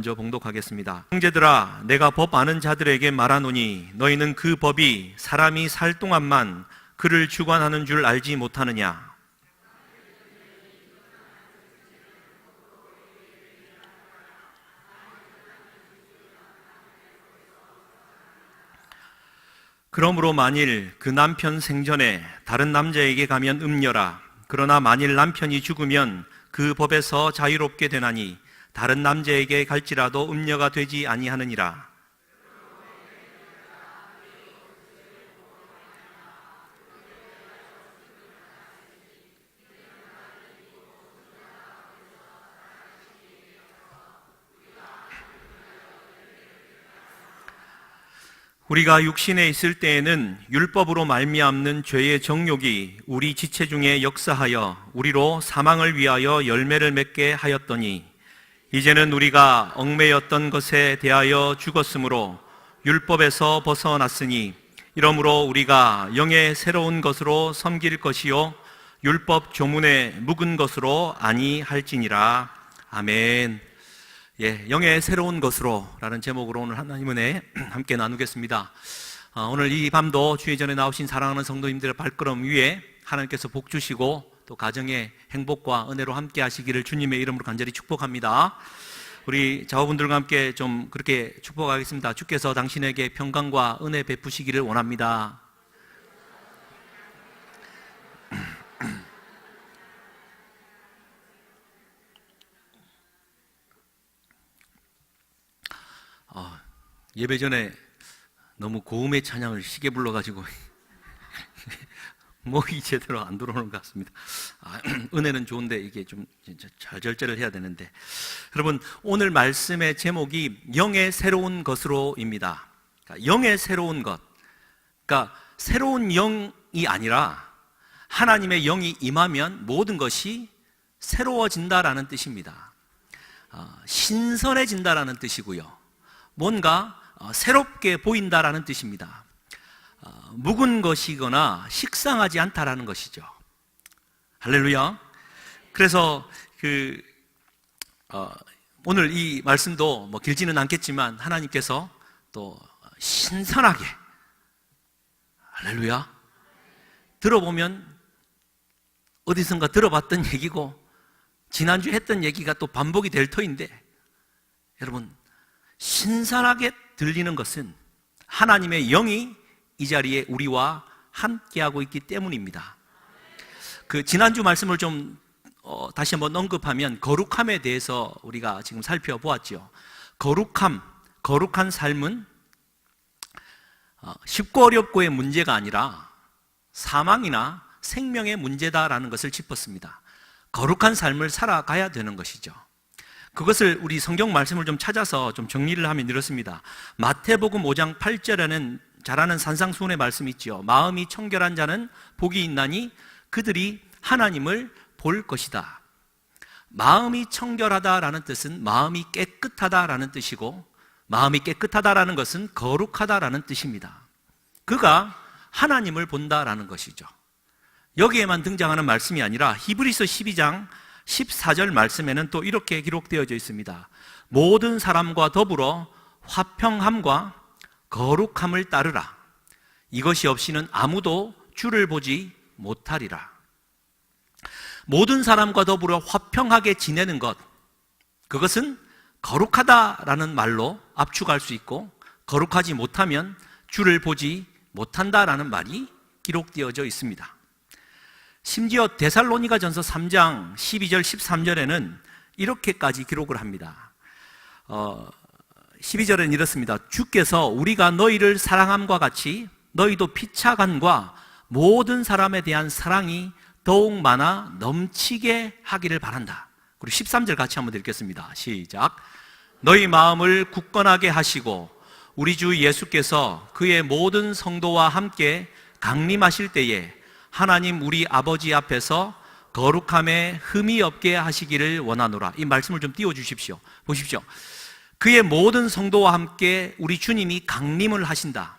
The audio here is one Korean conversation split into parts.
먼저 봉독하겠습니다. 형제들아, 내가 법 아는 자들에게 말하노니 너희는 그 법이 사람이 살 동안만 그를 주관하는 줄 알지 못하느냐? 그러므로 만일 그 남편 생전에 다른 남자에게 가면 음녀라. 그러나 만일 남편이 죽으면 그 법에서 자유롭게 되나니 다른 남자에게 갈지라도 음녀가 되지 아니하느니라. 우리가 육신에 있을 때에는 율법으로 말미암는 죄의 정욕이 우리 지체 중에 역사하여 우리로 사망을 위하여 열매를 맺게 하였더니 이제는 우리가 얽매였던 것에 대하여 죽었으므로 율법에서 벗어났으니 이러므로 우리가 영의 새로운 것으로 섬길 것이요 율법 조문에 묵은 것으로 아니할지니라. 아멘. 영의 새로운 것으로 라는 제목으로 오늘 하나님 은혜 함께 나누겠습니다. 오늘 이 밤도 주의 전에 나오신 사랑하는 성도님들의 발걸음 위에 하나님께서 복 주시고 또 가정의 행복과 은혜로 함께 하시기를 주님의 이름으로 간절히 축복합니다. 우리 자녀분들과 함께 좀 그렇게 축복하겠습니다. 주께서 당신에게 평강과 은혜 베푸시기를 원합니다. 예배 전에 너무 고음의 찬양을 시게 불러가지고 목이 제대로 안 들어오는 것 같습니다. 은혜는 좋은데 이게 좀 진짜 잘 절제를 해야 되는데, 여러분 오늘 말씀의 제목이 영의 새로운 것으로입니다. 그러니까 영의 새로운 것, 그러니까 새로운 영이 아니라 하나님의 영이 임하면 모든 것이 새로워진다라는 뜻입니다. 신선해진다라는 뜻이고요. 뭔가 새롭게 보인다라는 뜻입니다. 묵은 것이거나 식상하지 않다라는 것이죠. 할렐루야. 그래서 오늘 이 말씀도 뭐 길지는 않겠지만 하나님께서 또 신선하게, 할렐루야, 들어보면 어디선가 들어봤던 얘기고 지난주에 했던 얘기가 또 반복이 될 터인데, 여러분 신선하게 들리는 것은 하나님의 영이 이 자리에 우리와 함께하고 있기 때문입니다. 지난주 말씀을 좀 다시 한번 언급하면 거룩함에 대해서 우리가 지금 살펴보았죠. 거룩한 삶은 쉽고 어렵고의 문제가 아니라 사망이나 생명의 문제다라는 것을 짚었습니다. 거룩한 삶을 살아가야 되는 것이죠. 그것을 우리 성경 말씀을 좀 찾아서 좀 정리를 하면 이렇습니다. 마태복음 5장 8절에는 잘 아는 산상수훈의 말씀이 있죠. 마음이 청결한 자는 복이 있나니 그들이 하나님을 볼 것이다. 마음이 청결하다라는 뜻은 마음이 깨끗하다라는 뜻이고, 마음이 깨끗하다라는 것은 거룩하다라는 뜻입니다. 그가 하나님을 본다라는 것이죠. 여기에만 등장하는 말씀이 아니라 히브리서 12장 14절 말씀에는 또 이렇게 기록되어져 있습니다. 모든 사람과 더불어 화평함과 거룩함을 따르라. 이것이 없이는 아무도 주를 보지 못하리라. 모든 사람과 더불어 화평하게 지내는 것, 그것은 거룩하다라는 말로 압축할 수 있고, 거룩하지 못하면 주를 보지 못한다라는 말이 기록되어져 있습니다. 심지어 데살로니가전서 3장 12절 13절에는 이렇게까지 기록을 합니다. 12절에는 이렇습니다. 주께서 우리가 너희를 사랑함과 같이 너희도 피차간과 모든 사람에 대한 사랑이 더욱 많아 넘치게 하기를 바란다. 그리고 13절 같이 한번 읽겠습니다. 시작. 너희 마음을 굳건하게 하시고 우리 주 예수께서 그의 모든 성도와 함께 강림하실 때에 하나님 우리 아버지 앞에서 거룩함에 흠이 없게 하시기를 원하노라. 이 말씀을 좀 띄워주십시오. 보십시오. 그의 모든 성도와 함께 우리 주님이 강림을 하신다.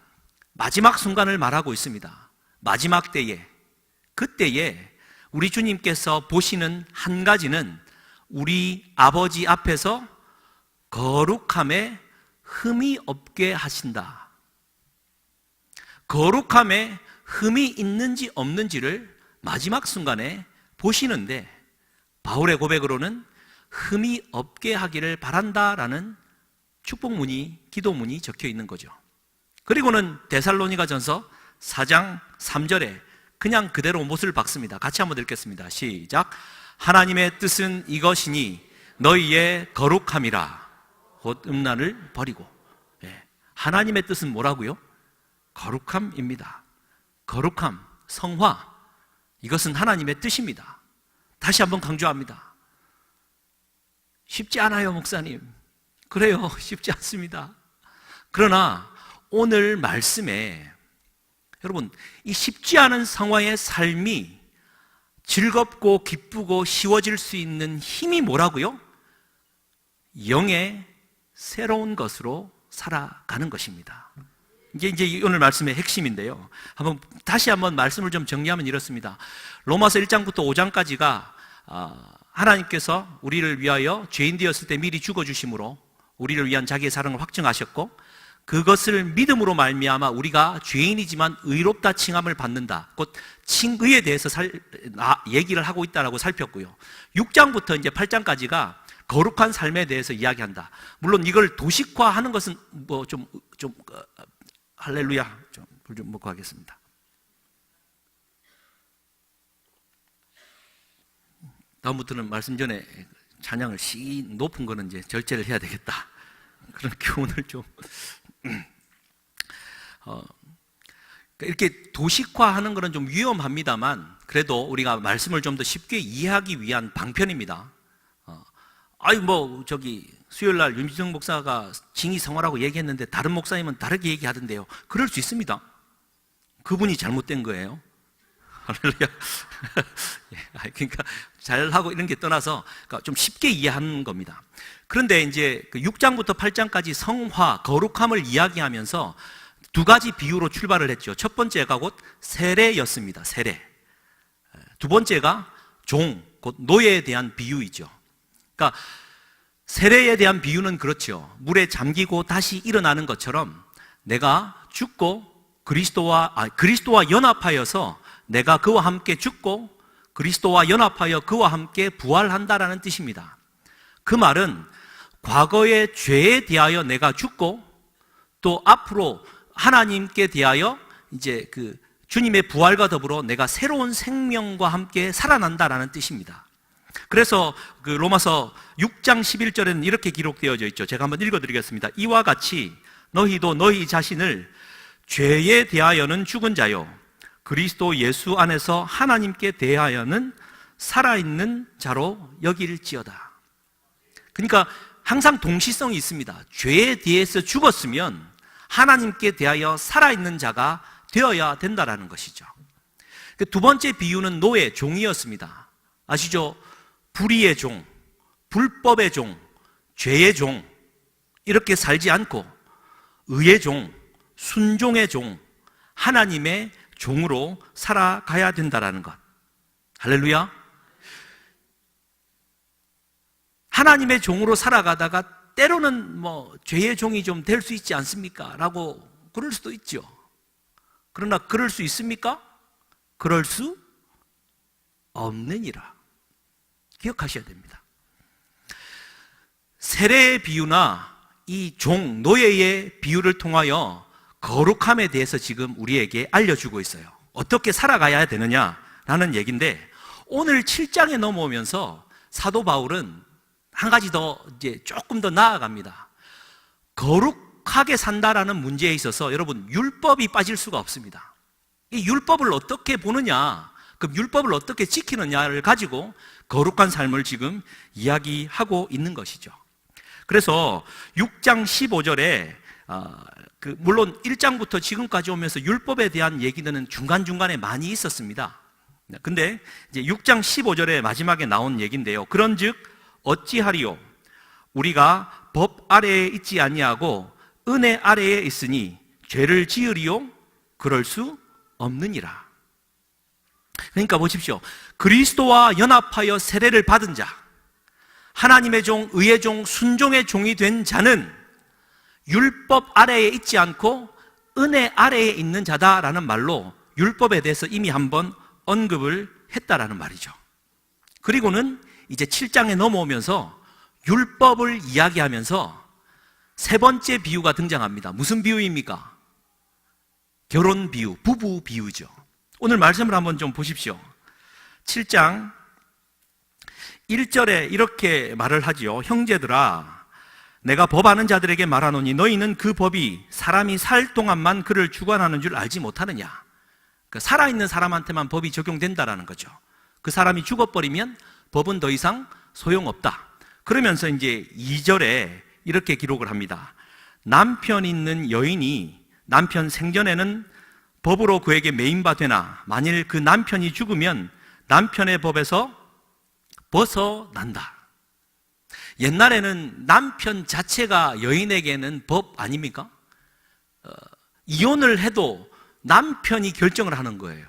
마지막 순간을 말하고 있습니다. 마지막 때에, 그때에 우리 주님께서 보시는 한 가지는 우리 아버지 앞에서 거룩함에 흠이 없게 하신다. 거룩함에 흠이 있는지 없는지를 마지막 순간에 보시는데, 바울의 고백으로는 흠이 없게 하기를 바란다라는 축복문이, 기도문이 적혀 있는 거죠. 그리고는 데살로니가전서 4장 3절에 그냥 그대로 못을 박습니다. 같이 한번 읽겠습니다. 시작. 하나님의 뜻은 이것이니 너희의 거룩함이라. 곧 음란을 버리고. 하나님의 뜻은 뭐라고요? 거룩함입니다. 거룩함, 성화, 이것은 하나님의 뜻입니다. 다시 한번 강조합니다. 쉽지 않아요, 목사님. 그래요, 쉽지 않습니다. 그러나 오늘 말씀에 여러분, 이 쉽지 않은 상황의 삶이 즐겁고 기쁘고 쉬워질 수 있는 힘이 뭐라고요? 영의 새로운 것으로 살아가는 것입니다. 이제 오늘 말씀의 핵심인데요. 다시 한번 말씀을 좀 정리하면 이렇습니다. 로마서 1장부터 5장까지가 하나님께서 우리를 위하여 죄인 되었을 때 미리 죽어주심으로 우리를 위한 자기의 사랑을 확증하셨고, 그것을 믿음으로 말미암아 우리가 죄인이지만 의롭다 칭함을 받는다. 곧 칭의에 대해서 얘기를 하고 있다라고 살폈고요. 6장부터 이제 8장까지가 거룩한 삶에 대해서 이야기한다. 물론 이걸 도식화하는 것은 할렐루야. 불 좀 먹고 하겠습니다. 다음부터는 말씀 전에 찬양을 높은 거는 이제 절제를 해야 되겠다. 그런 교훈을 좀 이렇게 도식화하는 것은 좀 위험합니다만, 그래도 우리가 말씀을 좀 더 쉽게 이해하기 위한 방편입니다. 수요일 날 윤지성 목사가 징이 성화라고 얘기했는데 다른 목사님은 다르게 얘기하던데요. 그럴 수 있습니다. 그분이 잘못된 거예요. 할렐루야. 그러니까 잘하고 이런 게 떠나서 좀 쉽게 이해하는 겁니다. 그런데 이제 6장부터 8장까지 성화, 거룩함을 이야기하면서 두 가지 비유로 출발을 했죠. 첫 번째가 곧 세례였습니다. 세례. 두 번째가 종, 곧 노예에 대한 비유이죠. 그러니까 세례에 대한 비유는 그렇죠. 물에 잠기고 다시 일어나는 것처럼 내가 죽고 그리스도와 연합하여서 내가 그와 함께 죽고 그리스도와 연합하여 그와 함께 부활한다라는 뜻입니다. 그 말은 과거의 죄에 대하여 내가 죽고 또 앞으로 하나님께 대하여 이제 주님의 부활과 더불어 내가 새로운 생명과 함께 살아난다라는 뜻입니다. 그래서 로마서 6장 11절에는 이렇게 기록되어져 있죠. 제가 한번 읽어드리겠습니다. 이와 같이 너희도 너희 자신을 죄에 대하여는 죽은 자요 그리스도 예수 안에서 하나님께 대하여는 살아있는 자로 여길지어다. 그러니까 항상 동시성이 있습니다. 죄에 대해서 죽었으면 하나님께 대하여 살아있는 자가 되어야 된다라는 것이죠. 두 번째 비유는 노예, 종이었습니다. 아시죠? 불의의 종, 불법의 종, 죄의 종, 이렇게 살지 않고 의의 종, 순종의 종, 하나님의 종으로 살아가야 된다라는 것. 할렐루야. 하나님의 종으로 살아가다가 때로는 죄의 종이 좀 될 수 있지 않습니까? 라고 그럴 수도 있죠. 그러나 그럴 수 있습니까? 그럴 수 없느니라. 기억하셔야 됩니다. 세례의 비유나 이 종, 노예의 비유를 통하여 거룩함에 대해서 지금 우리에게 알려주고 있어요. 어떻게 살아가야 되느냐라는 얘기인데, 오늘 7장에 넘어오면서 사도 바울은 한 가지 더 이제 조금 더 나아갑니다. 거룩하게 산다라는 문제에 있어서 여러분 율법이 빠질 수가 없습니다. 이 율법을 어떻게 보느냐, 그 율법을 어떻게 지키느냐를 가지고 거룩한 삶을 지금 이야기하고 있는 것이죠. 그래서 6장 15절에 물론 1장부터 지금까지 오면서 율법에 대한 얘기들은 중간중간에 많이 있었습니다. 근데 이제 6장 15절에 마지막에 나온 얘기인데요. 그런즉 어찌하리요? 우리가 법 아래에 있지 아니하고 은혜 아래에 있으니 죄를 지으리요? 그럴 수 없느니라. 그러니까 보십시오. 그리스도와 연합하여 세례를 받은 자, 하나님의 종, 의의 종, 순종의 종이 된 자는 율법 아래에 있지 않고 은혜 아래에 있는 자다라는 말로 율법에 대해서 이미 한번 언급을 했다라는 말이죠. 그리고는 이제 7장에 넘어오면서 율법을 이야기하면서 세 번째 비유가 등장합니다. 무슨 비유입니까? 결혼 비유, 부부 비유죠. 오늘 말씀을 한번 좀 보십시오. 7장 1절에 이렇게 말을 하지요. 형제들아, 내가 법하는 자들에게 말하노니 너희는 그 법이 사람이 살 동안만 그를 주관하는 줄 알지 못하느냐. 살아있는 사람한테만 법이 적용된다라는 거죠. 그 사람이 죽어버리면 법은 더 이상 소용없다. 그러면서 이제 2절에 이렇게 기록을 합니다. 남편 있는 여인이 남편 생전에는 법으로 그에게 매인바 되나 만일 그 남편이 죽으면 남편의 법에서 벗어난다. 옛날에는 남편 자체가 여인에게는 법 아닙니까? 이혼을 해도 남편이 결정을 하는 거예요.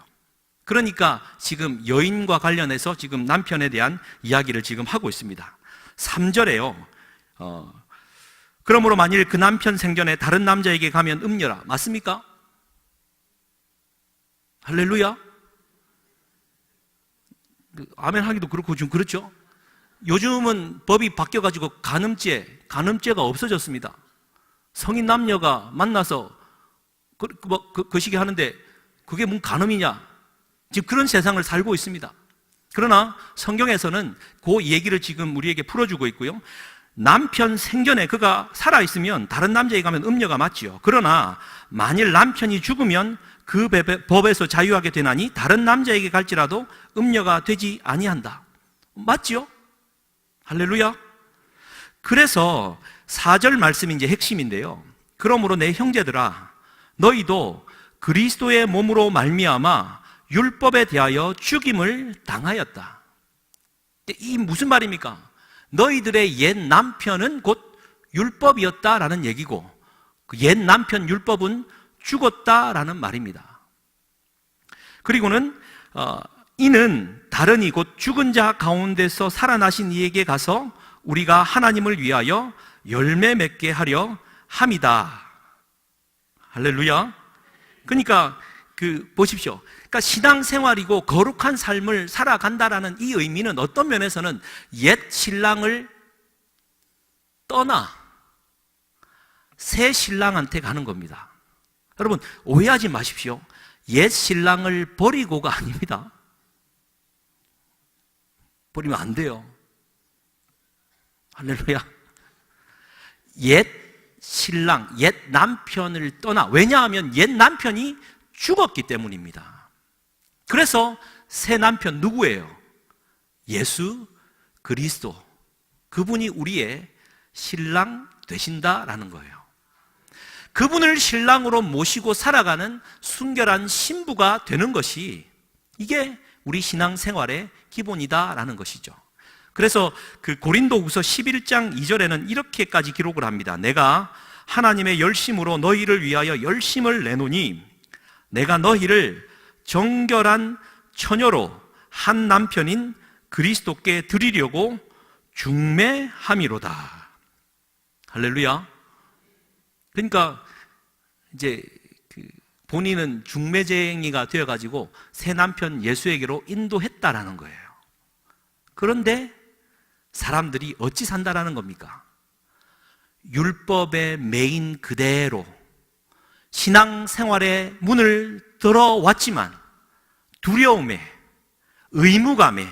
그러니까 지금 여인과 관련해서 지금 남편에 대한 이야기를 지금 하고 있습니다. 3절에요. 그러므로 만일 그 남편 생전에 다른 남자에게 가면 음녀라. 맞습니까? 할렐루야. 아멘 하기도 그렇고 좀 그렇죠. 요즘은 법이 바뀌어가지고 간음죄가 없어졌습니다. 성인 남녀가 만나서 거시기 하는데 그게 뭔 간음이냐? 지금 그런 세상을 살고 있습니다. 그러나 성경에서는 그 얘기를 지금 우리에게 풀어주고 있고요. 남편 생전에 그가 살아있으면 다른 남자에게 가면 음녀가 맞지요. 그러나 만일 남편이 죽으면 그 법에서 자유하게 되나니 다른 남자에게 갈지라도 음녀가 되지 아니한다. 맞지요? 할렐루야. 그래서 4절 말씀이 이제 핵심인데요. 그러므로 내 형제들아, 너희도 그리스도의 몸으로 말미암아 율법에 대하여 죽임을 당하였다. 이 무슨 말입니까? 너희들의 옛 남편은 곧 율법이었다라는 얘기고 그 옛 남편 율법은 죽었다라는 말입니다. 그리고는 이는 다른 곧 죽은 자 가운데서 살아나신 이에게 가서 우리가 하나님을 위하여 열매 맺게 하려 함이다. 할렐루야. 그러니까 보십시오. 그러니까 신앙생활이고 거룩한 삶을 살아간다라는 이 의미는 어떤 면에서는 옛 신랑을 떠나 새 신랑한테 가는 겁니다. 여러분 오해하지 마십시오. 옛 신랑을 버리고가 아닙니다. 버리면 안 돼요. 할렐루야. 옛 신랑, 옛 남편을 떠나, 왜냐하면 옛 남편이 죽었기 때문입니다. 그래서 새 남편 누구예요? 예수 그리스도. 그분이 우리의 신랑 되신다라는 거예요. 그분을 신랑으로 모시고 살아가는 순결한 신부가 되는 것이 이게 우리 신앙생활의 기본이다라는 것이죠. 그래서 그 고린도후서 11장 2절에는 이렇게까지 기록을 합니다. 내가 하나님의 열심으로 너희를 위하여 열심을 내노니 내가 너희를 정결한 처녀로 한 남편인 그리스도께 드리려고 중매함이로다. 할렐루야. 그러니까 이제 본인은 중매쟁이가 되어가지고 새 남편 예수에게로 인도했다라는 거예요. 그런데 사람들이 어찌 산다라는 겁니까? 율법의 매인 그대로 신앙생활의 문을 들어왔지만 두려움에, 의무감에,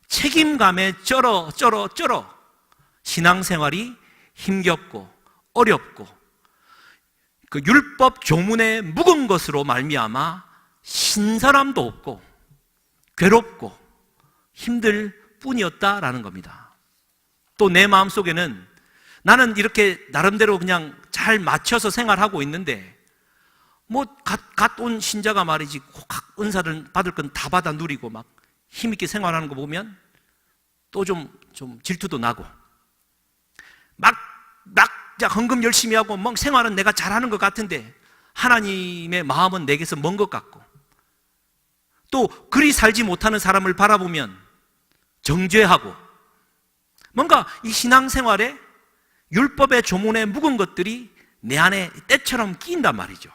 책임감에 쩔어 신앙생활이 힘겹고 어렵고 그 율법 조문에 묵은 것으로 말미암아 신선함도 없고 괴롭고 힘들 뿐이었다라는 겁니다. 또 내 마음속에는 나는 이렇게 나름대로 그냥 잘 맞춰서 생활하고 있는데 갓 온 신자가 말이지 은사를 받을 건 다 받아 누리고 막 힘있게 생활하는 거 보면 또 좀 질투도 나고 막 헌금 열심히 하고 생활은 내가 잘하는 것 같은데 하나님의 마음은 내게서 먼 것 같고 또 그리 살지 못하는 사람을 바라보면 정죄하고 뭔가 이 신앙생활에 율법의 조문에 묵은 것들이 내 안에 때처럼 끼인단 말이죠.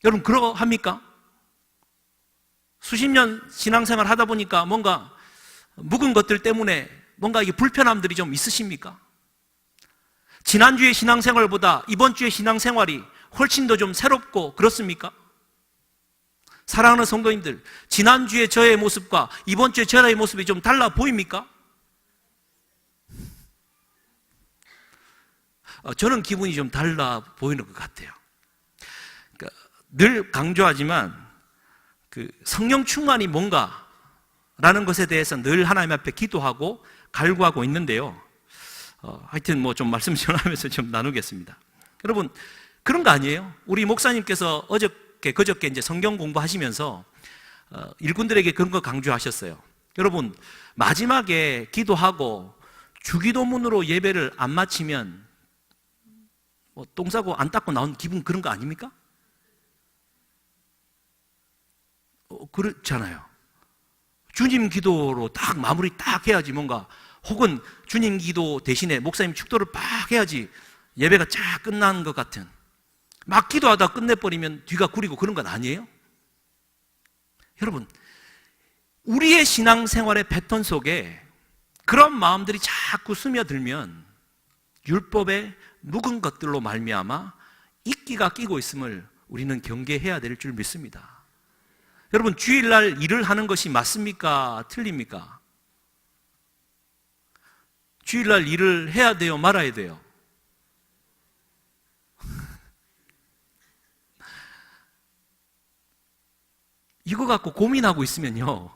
여러분 그러합니까? 수십 년 신앙생활 하다 보니까 뭔가 묵은 것들 때문에 뭔가 이게 불편함들이 좀 있으십니까? 지난주의 신앙생활보다 이번 주의 신앙생활이 훨씬 더 좀 새롭고 그렇습니까? 사랑하는 성도님들, 지난주에 저의 모습과 이번 주에 저의 모습이 좀 달라 보입니까? 저는 기분이 좀 달라 보이는 것 같아요. 그러니까 늘 강조하지만 성령 충만이 뭔가라는 것에 대해서 늘 하나님 앞에 기도하고 갈구하고 있는데요. 하여튼 뭐 좀 말씀 전하면서 좀 나누겠습니다. 여러분 그런 거 아니에요? 우리 목사님께서 그저께 이제 성경 공부하시면서 일꾼들에게 그런 거 강조하셨어요. 여러분 마지막에 기도하고 주기도문으로 예배를 안 마치면 똥 싸고 안 닦고 나온 기분 그런 거 아닙니까? 그렇잖아요. 주님 기도로 딱 마무리 딱 해야지 뭔가, 혹은 주님 기도 대신에 목사님 축도를 팍 해야지 예배가 쫙 끝나는 것 같은, 막 기도하다 끝내버리면 뒤가 구리고 그런 건 아니에요? 여러분 우리의 신앙생활의 패턴 속에 그런 마음들이 자꾸 스며들면 율법의 묵은 것들로 말미암아 이끼가 끼고 있음을 우리는 경계해야 될 줄 믿습니다. 여러분 주일날 일을 하는 것이 맞습니까? 틀립니까? 주일날 일을 해야 돼요? 말아야 돼요? 이거 갖고 고민하고 있으면요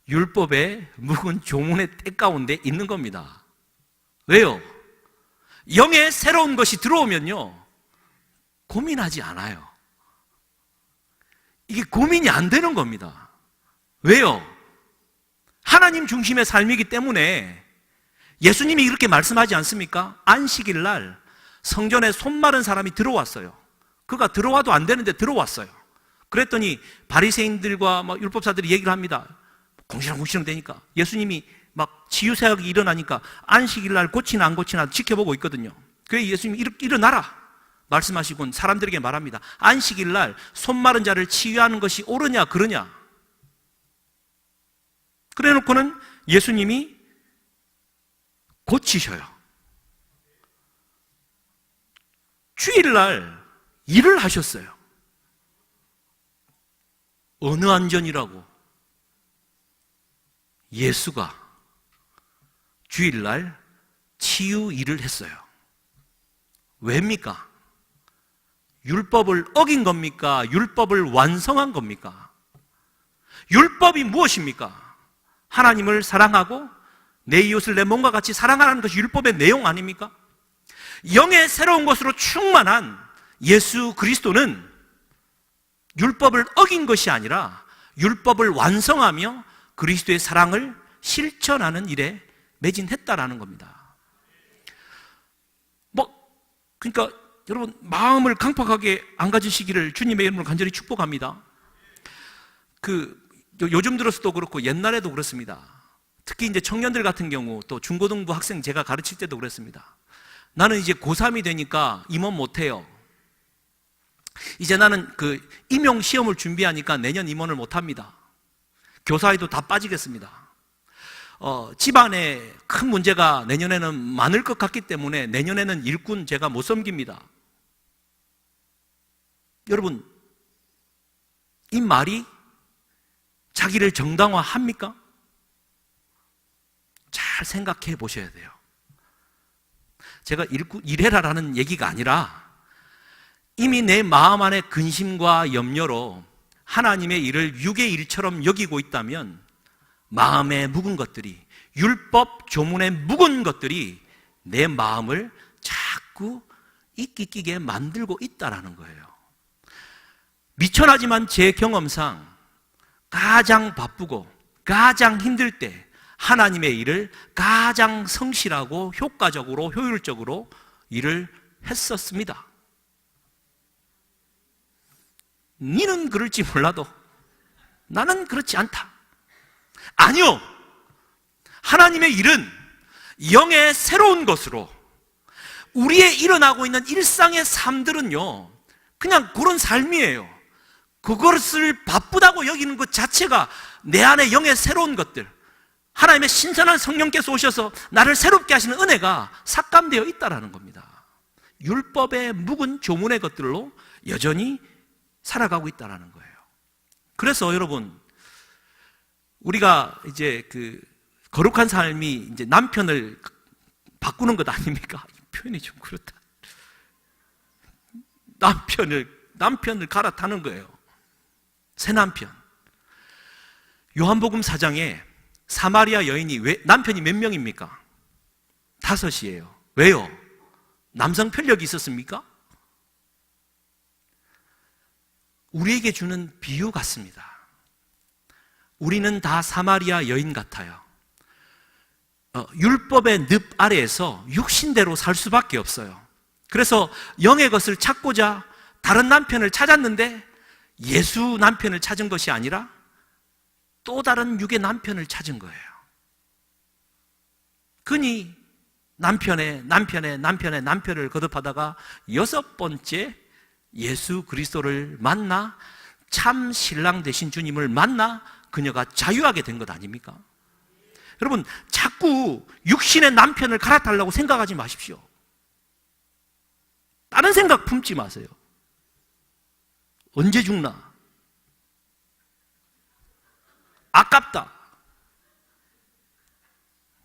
율법의 묵은 조문의 때 가운데 있는 겁니다. 왜요? 영의 새로운 것이 들어오면요 고민하지 않아요. 이게 고민이 안 되는 겁니다. 왜요? 하나님 중심의 삶이기 때문에. 예수님이 이렇게 말씀하지 않습니까? 안식일 날 성전에 손 마른 사람이 들어왔어요. 그가 들어와도 안 되는데 들어왔어요. 그랬더니 바리새인들과 율법사들이 얘기를 합니다. 궁시렁궁시렁 되니까 예수님이 막 치유사역이 일어나니까 안식일 날 고치나 안 고치나 지켜보고 있거든요. 그래서 예수님이 일어나라 말씀하시곤 사람들에게 말합니다. 안식일 날 손 마른 자를 치유하는 것이 옳으냐 그러냐. 그래 놓고는 예수님이 고치셔요. 주일날 일을 하셨어요. 어느 안전이라고? 예수가 주일날 치유 일을 했어요. 왜입니까? 율법을 어긴 겁니까? 율법을 완성한 겁니까? 율법이 무엇입니까? 하나님을 사랑하고 내 이웃을 내 몸과 같이 사랑하라는 것이 율법의 내용 아닙니까? 영의 새로운 것으로 충만한 예수 그리스도는 율법을 어긴 것이 아니라 율법을 완성하며 그리스도의 사랑을 실천하는 일에 매진했다라는 겁니다. 그러니까 여러분 마음을 강팍하게 안 가지시기를 주님의 이름으로 간절히 축복합니다. 요즘 들어서도 그렇고 옛날에도 그렇습니다. 특히 이제 청년들 같은 경우, 또 중고등부 학생 제가 가르칠 때도 그랬습니다. 나는 이제 고3이 되니까 임원 못해요. 이제 나는 임용 시험을 준비하니까 내년 임원을 못합니다. 교사에도 다 빠지겠습니다. 집안에 큰 문제가 내년에는 많을 것 같기 때문에 내년에는 일꾼 제가 못 섬깁니다. 여러분, 이 말이 자기를 정당화합니까? 잘 생각해 보셔야 돼요. 제가 일해라라는 얘기가 아니라 이미 내 마음 안에 근심과 염려로 하나님의 일을 육의 일처럼 여기고 있다면 마음에 묵은 것들이, 율법 조문에 묵은 것들이 내 마음을 자꾸 이끼 끼게 만들고 있다라는 거예요. 미천하지만 제 경험상 가장 바쁘고 가장 힘들 때 하나님의 일을 가장 성실하고 효과적으로 효율적으로 일을 했었습니다. 니는 그럴지 몰라도 나는 그렇지 않다. 아니요. 하나님의 일은 영의 새로운 것으로 우리의 일어나고 있는 일상의 삶들은요, 그냥 그런 삶이에요. 그것을 바쁘다고 여기는 것 자체가 내 안에 영의 새로운 것들, 하나님의 신선한 성령께서 오셔서 나를 새롭게 하시는 은혜가 삭감되어 있다는 겁니다. 율법의 묵은 조문의 것들로 여전히 살아가고 있다는 거예요. 그래서 여러분, 우리가 이제 그 거룩한 삶이 이제 남편을 바꾸는 것 아닙니까? 표현이 좀 그렇다. 남편을 갈아타는 거예요. 새 남편. 요한복음 4장에 사마리아 여인이 남편이 몇 명입니까? 5이에요. 왜요? 남성 편력이 있었습니까? 우리에게 주는 비유 같습니다. 우리는 다 사마리아 여인 같아요. 율법의 늪 아래에서 육신대로 살 수밖에 없어요. 그래서 영의 것을 찾고자 다른 남편을 찾았는데 예수 남편을 찾은 것이 아니라 또 다른 육의 남편을 찾은 거예요. 그니 남편을 거듭하다가 6번째 예수 그리스도를 만나 참 신랑 되신 주님을 만나 그녀가 자유하게 된 것 아닙니까? 여러분, 자꾸 육신의 남편을 갈아타려고 생각하지 마십시오. 다른 생각 품지 마세요. 언제 죽나? 아깝다.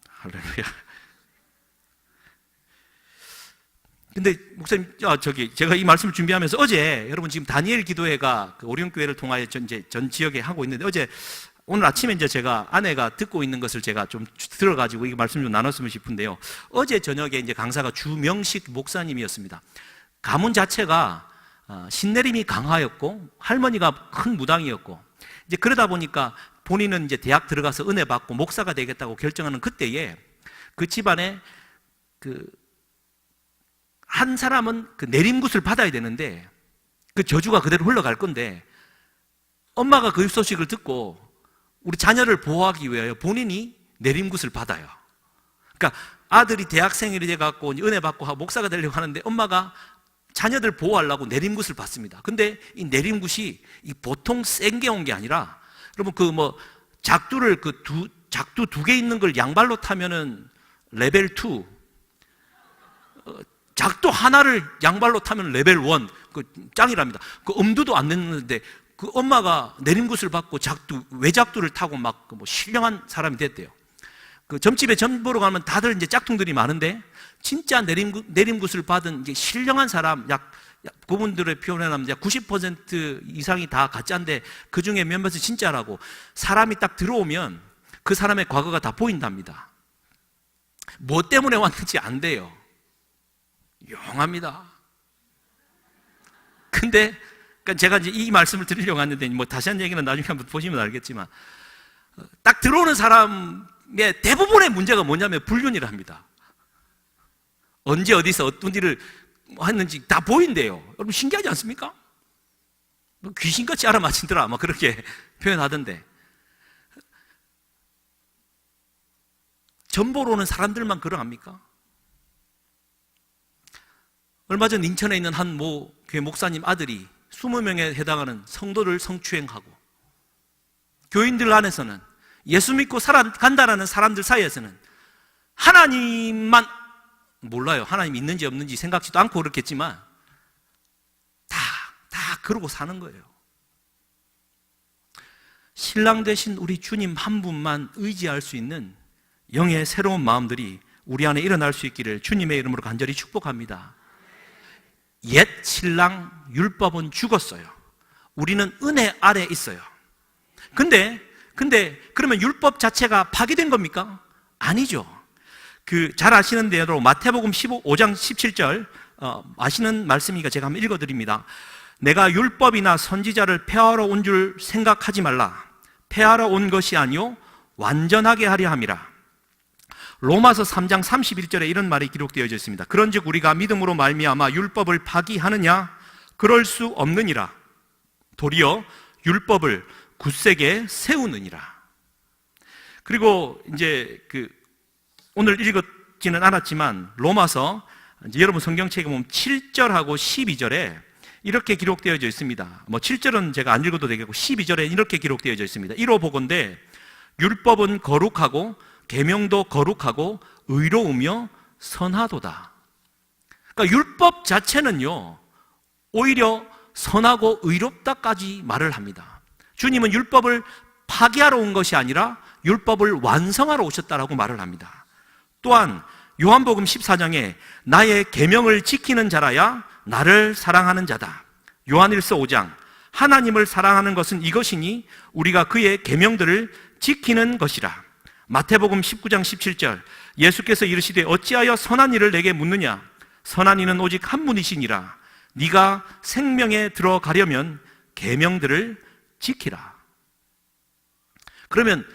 할렐루야. 근데 목사님, 제가 이 말씀을 준비하면서 어제 여러분 지금 다니엘 기도회가 그 오리온교회를 통하여 전 지역에 하고 있는데 오늘 아침에 이제 제가 아내가 듣고 있는 것을 제가 좀 들어가지고 이 말씀 좀 나눴으면 싶은데요. 어제 저녁에 이제 강사가 주명식 목사님이었습니다. 가문 자체가 신내림이 강하였고 할머니가 큰 무당이었고 이제 그러다 보니까 본인은 이제 대학 들어가서 은혜 받고 목사가 되겠다고 결정하는 그때에 그 집안에 한 사람은 그 내림굿을 받아야 되는데 그 저주가 그대로 흘러갈 건데 엄마가 그 소식을 듣고 우리 자녀를 보호하기 위하여 본인이 내림굿을 받아요. 그러니까 아들이 대학생이 돼갖고 은혜 받고 목사가 되려고 하는데 엄마가 자녀들 보호하려고 내림굿을 받습니다. 근데 이 내림굿이 보통 센 게 온 게 아니라 여러분 작두를 작두 2개 있는 걸 양발로 타면은 레벨 2, 작두 하나를 양발로 타면 레벨 1, 짱이랍니다. 엄두도 안 냈는데 그 엄마가 내림굿을 받고 외작두를 타고 신령한 사람이 됐대요. 그 점집에 점 보러 가면 다들 이제 짝퉁들이 많은데 진짜 내림굿을 받은 이제 신령한 사람 그분들의 표현하면 90% 이상이 다 가짜인데 그 중에 몇몇이 진짜라고 사람이 딱 들어오면 그 사람의 과거가 다 보인답니다. 뭐 때문에 왔는지 안 돼요. 용합니다. 근데 제가 이제 이 말씀을 드리려고 하는데 다시 한 얘기는 나중에 한번 보시면 알겠지만 딱 들어오는 사람의 대부분의 문제가 뭐냐면 불륜이랍니다. 언제 어디서 어떤 일을 했는지 다 보인대요. 여러분 신기하지 않습니까? 귀신같이 알아맞힌더라 그렇게 표현하던데 점 보러 오는 사람들만 그러합니까? 얼마 전 인천에 있는 한 교회 목사님 아들이 20명에 해당하는 성도를 성추행하고 교인들 안에서는 예수 믿고 살아간다라는 사람들 사이에서는 하나님만 몰라요. 하나님 있는지 없는지 생각지도 않고 그렇겠지만 다 그러고 사는 거예요. 신랑 되신 우리 주님 한 분만 의지할 수 있는 영의 새로운 마음들이 우리 안에 일어날 수 있기를 주님의 이름으로 간절히 축복합니다. 옛 신랑 율법은 죽었어요. 우리는 은혜 아래 있어요. 근데 그러면 율법 자체가 파괴된 겁니까? 아니죠. 잘 아시는 대로 마태복음 5장 17절 아시는 말씀이니까 제가 한번 읽어드립니다. 내가 율법이나 선지자를 폐하러 온 줄 생각하지 말라. 폐하러 온 것이 아니요 완전하게 하려 함이라. 로마서 3장 31절에 이런 말이 기록되어 있습니다. 그런즉 우리가 믿음으로 말미암아 율법을 파기하느냐? 그럴 수 없느니라. 도리어 율법을 굳세게 세우느니라. 그리고 이제 오늘 적지는 않았지만 로마서 이제 여러분 성경책에 보면 7절하고 12절에 이렇게 기록되어 있습니다. 7절은 제가 안 읽어도 되겠고 12절에 이렇게 기록되어 있습니다. 1호 보건대 율법은 거룩하고 계명도 거룩하고 의로우며 선하도다. 그러니까 율법 자체는요, 오히려 선하고 의롭다까지 말을 합니다. 주님은 율법을 파기하러 온 것이 아니라 율법을 완성하러 오셨다라고 말을 합니다. 또한 요한복음 14장에 나의 계명을 지키는 자라야 나를 사랑하는 자다. 요한일서 5장 하나님을 사랑하는 것은 이것이니 우리가 그의 계명들을 지키는 것이라. 마태복음 19장 17절 예수께서 이르시되 어찌하여 선한 일을 내게 묻느냐? 선한 이는 오직 한 분이시니라. 네가 생명에 들어가려면 계명들을 지키라. 그러면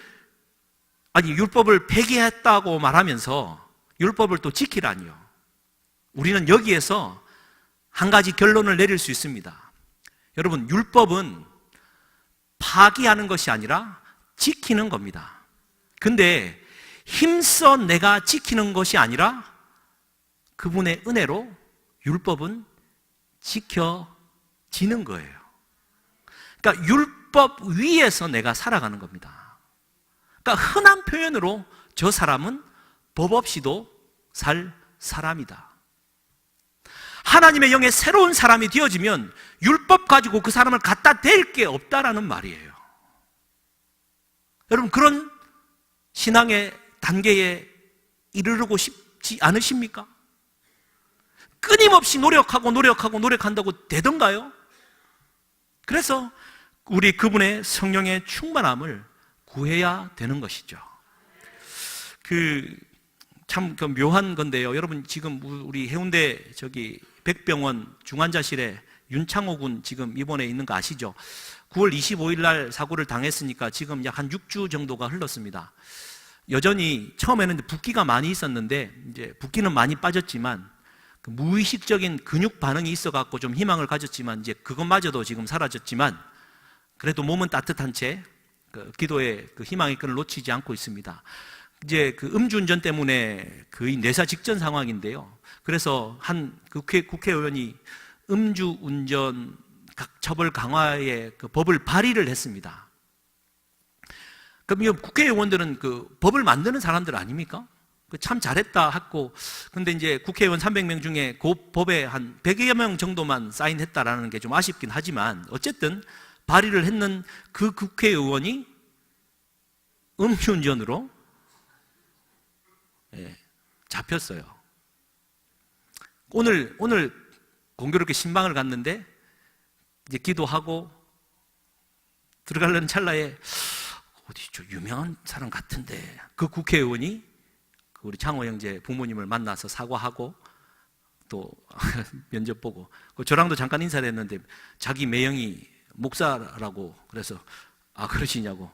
아니 율법을 폐기했다고 말하면서 율법을 또 지키라니요. 우리는 여기에서 한 가지 결론을 내릴 수 있습니다. 여러분, 율법은 파기하는 것이 아니라 지키는 겁니다. 근데 힘써 내가 지키는 것이 아니라 그분의 은혜로 율법은 지켜지는 거예요. 그러니까 율법 위에서 내가 살아가는 겁니다. 그러니까 흔한 표현으로 저 사람은 법 없이도 살 사람이다. 하나님의 영의 새로운 사람이 되어지면 율법 가지고 그 사람을 갖다 댈 게 없다라는 말이에요. 여러분, 그런 신앙의 단계에 이르르고 싶지 않으십니까? 끊임없이 노력한다고 되던가요? 그래서 우리 그분의 성령의 충만함을 구해야 되는 것이죠. 참 묘한 건데요. 여러분, 지금 우리 해운대 백병원 중환자실에 윤창호 군 지금 입원해 있는 거 아시죠? 9월 25일 날 사고를 당했으니까 지금 약 한 6주 정도가 흘렀습니다. 여전히 처음에는 붓기가 많이 있었는데 이제 붓기는 많이 빠졌지만 무의식적인 근육 반응이 있어갖고 좀 희망을 가졌지만 이제 그것마저도 지금 사라졌지만 그래도 몸은 따뜻한 채 기도의 희망의 끈을 놓치지 않고 있습니다. 이제 음주운전 때문에 거의 내사 직전 상황인데요. 그래서 한 국회의원이 음주운전 처벌 강화의 법을 발의를 했습니다. 그럼 국회의원들은 법을 만드는 사람들 아닙니까? 참 잘했다 하고, 근데 이제 국회의원 300명 중에 그 법에 한 100여 명 정도만 사인했다라는 게 좀 아쉽긴 하지만 어쨌든 발의를 했는 그 국회의원이 음주운전으로 잡혔어요. 오늘 공교롭게 신방을 갔는데 이제 기도하고 들어가려는 찰나에 어디 좀 유명한 사람 같은데 그 국회의원이 우리 창호 형제 부모님을 만나서 사과하고 또 면접 보고 저랑도 잠깐 인사를 했는데 자기 매형이 목사라고 그래서 그러시냐고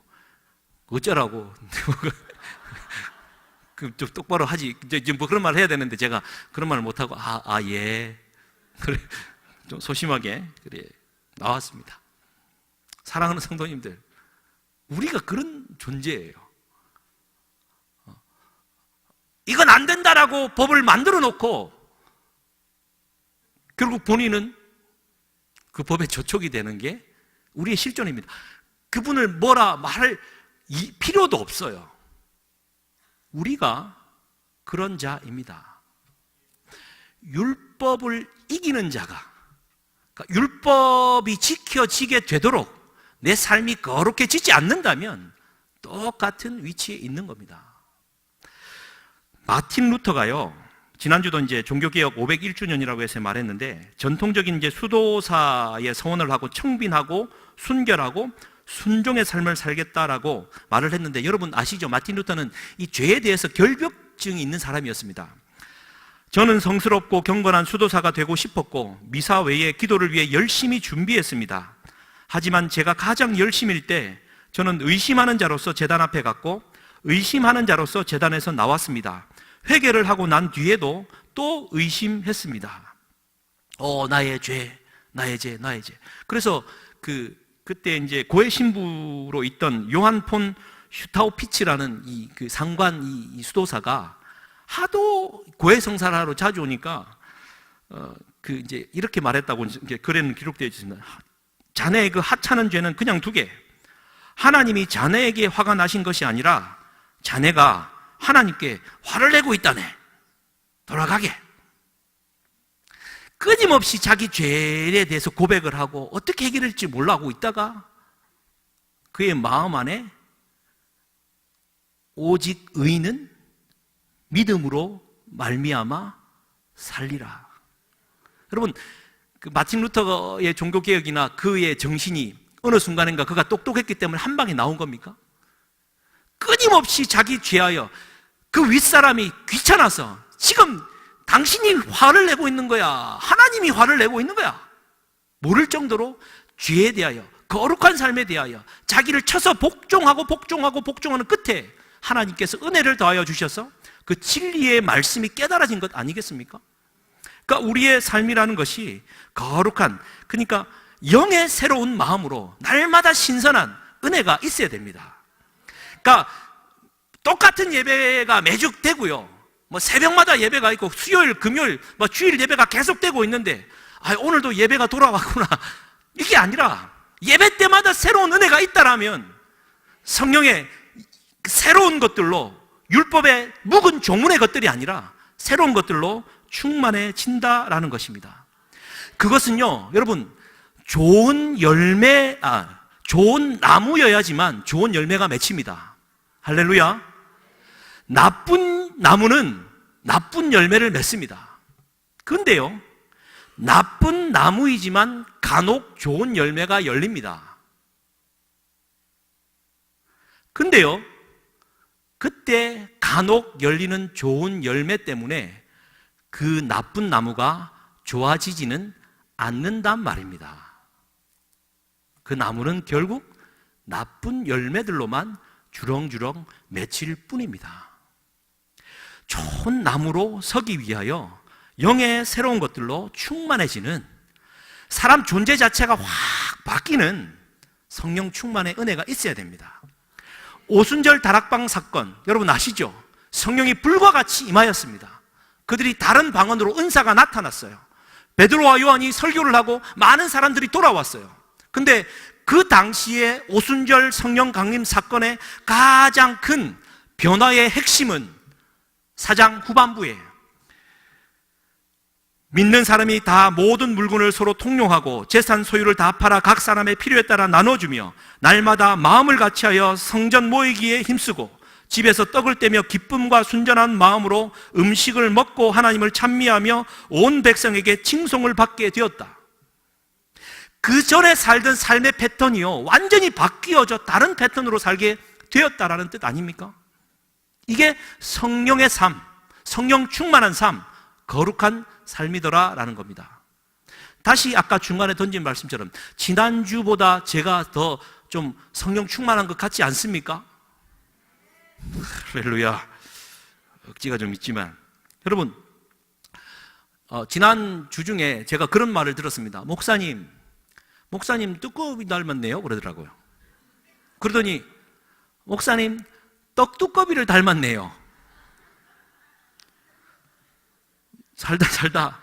어쩌라고 좀 똑바로 하지 이제 뭐 그런 말을 해야 되는데 제가 그런 말을 못하고 예 그래 좀 소심하게 그래 나왔습니다. 사랑하는 성도님들, 우리가 그런 존재예요. 이건 안 된다라고 법을 만들어 놓고 결국 본인은 그 법에 저촉이 되는 게 우리의 실존입니다. 그분을 뭐라 말할 필요도 없어요. 우리가 그런 자입니다. 율법을 이기는 자가, 그러니까 율법이 지켜지게 되도록 내 삶이 거룩해지지 않는다면 똑같은 위치에 있는 겁니다. 마틴 루터가요, 지난주도 이제 종교개혁 501주년이라고 해서 말했는데, 전통적인 이제 수도사의 서원을 하고 청빈하고 순결하고 순종의 삶을 살겠다라고 말을 했는데, 여러분 아시죠? 마틴 루터는 이 죄에 대해서 결벽증이 있는 사람이었습니다. 저는 성스럽고 경건한 수도사가 되고 싶었고 미사 외에 기도를 위해 열심히 준비했습니다. 하지만 제가 가장 열심일 때 저는 의심하는 자로서 제단 앞에 갔고 의심하는 자로서 제단에서 나왔습니다. 회개를 하고 난 뒤에도 또 의심했습니다. 나의 죄. 그래서 그때 이제 고해 신부로 있던 요한 폰 슈타우피치라는 이 상관 이 수도사가 하도 고해성사하러 자주 오니까 이제 이렇게 말했다고 이제 글에는 기록되어 있습니다. 자네의 그 하찮은 죄는 그냥 두게. 하나님이 자네에게 화가 나신 것이 아니라 자네가 하나님께 화를 내고 있다네. 돌아가게. 끊임없이 자기 죄에 대해서 고백을 하고 어떻게 해결할지 몰라하고 있다가 그의 마음 안에 오직 의인은 믿음으로 말미암아 살리라. 여러분, 그 마틴 루터의 종교개혁이나 그의 정신이 어느 순간인가 그가 똑똑했기 때문에 한 방에 나온 겁니까? 끊임없이 자기 죄하여 그 윗사람이 귀찮아서 지금 당신이 화를 내고 있는 거야. 하나님이 화를 내고 있는 거야. 모를 정도로 죄에 대하여, 거룩한 삶에 대하여 자기를 쳐서 복종하는 끝에 하나님께서 은혜를 더하여 주셔서 그 진리의 말씀이 깨달아진 것 아니겠습니까? 그러니까 우리의 삶이라는 것이 거룩한, 그러니까 영의 새로운 마음으로 날마다 신선한 은혜가 있어야 됩니다. 그러니까 똑같은 예배가 매주 되고요, 뭐 새벽마다 예배가 있고 수요일, 금요일, 뭐 주일 예배가 계속되고 있는데 오늘도 예배가 돌아왔구나, 이게 아니라 예배 때마다 새로운 은혜가 있다라면 성령의 새로운 것들로, 율법의 묵은 조문의 것들이 아니라 새로운 것들로 충만해진다라는 것입니다. 그것은요, 여러분, 좋은 나무여야지만 좋은 열매가 맺힙니다. 할렐루야. 나쁜 나무는 나쁜 열매를 맺습니다. 그런데요, 나쁜 나무이지만 간혹 좋은 열매가 열립니다. 근데요, 그때 간혹 열리는 좋은 열매 때문에 그 나쁜 나무가 좋아지지는 않는단 말입니다. 그 나무는 결국 나쁜 열매들로만 주렁주렁 맺힐 뿐입니다. 좋은 나무로 서기 위하여 영의 새로운 것들로 충만해지는, 사람 존재 자체가 확 바뀌는 성령 충만의 은혜가 있어야 됩니다. 오순절 다락방 사건, 여러분 아시죠? 성령이 불과 같이 임하였습니다. 그들이 다른 방언으로 은사가 나타났어요. 베드로와 요한이 설교를 하고 많은 사람들이 돌아왔어요. 근데 그 당시에 오순절 성령 강림 사건의 가장 큰 변화의 핵심은 4장 후반부에 믿는 사람이 다 모든 물건을 서로 통용하고 재산 소유를 다 팔아 각 사람의 필요에 따라 나눠주며 날마다 마음을 같이하여 성전 모이기에 힘쓰고 집에서 떡을 떼며 기쁨과 순전한 마음으로 음식을 먹고 하나님을 찬미하며 온 백성에게 칭송을 받게 되었다. 그 전에 살던 삶의 패턴이요, 완전히 바뀌어져 다른 패턴으로 살게 되었다라는 뜻 아닙니까? 이게 성령의 삶, 성령 충만한 삶, 거룩한 삶이더라라는 겁니다. 다시 아까 중간에 던진 말씀처럼 지난주보다 제가 더 좀 성령 충만한 것 같지 않습니까? 할렐루야. 억지가 좀 있지만 여러분, 지난 주 중에 제가 그런 말을 들었습니다. 목사님 두꺼비 닮았네요 그러더라고요. 그러더니 목사님 떡두꺼비를 닮았네요. 살다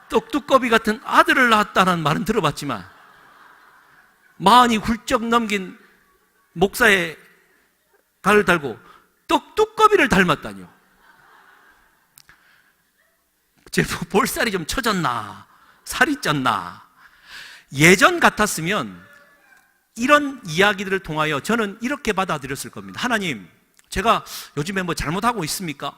떡두꺼비 같은 아들을 낳았다는 말은 들어봤지만 마흔이 훌쩍 넘긴 목사의 가를 달고 떡두꺼비를 닮았다니요. 제 볼살이 좀 처졌나, 살이 쪘나. 예전 같았으면 이런 이야기들을 통하여 저는 이렇게 받아들였을 겁니다. 하나님, 제가 요즘에 뭐 잘못하고 있습니까?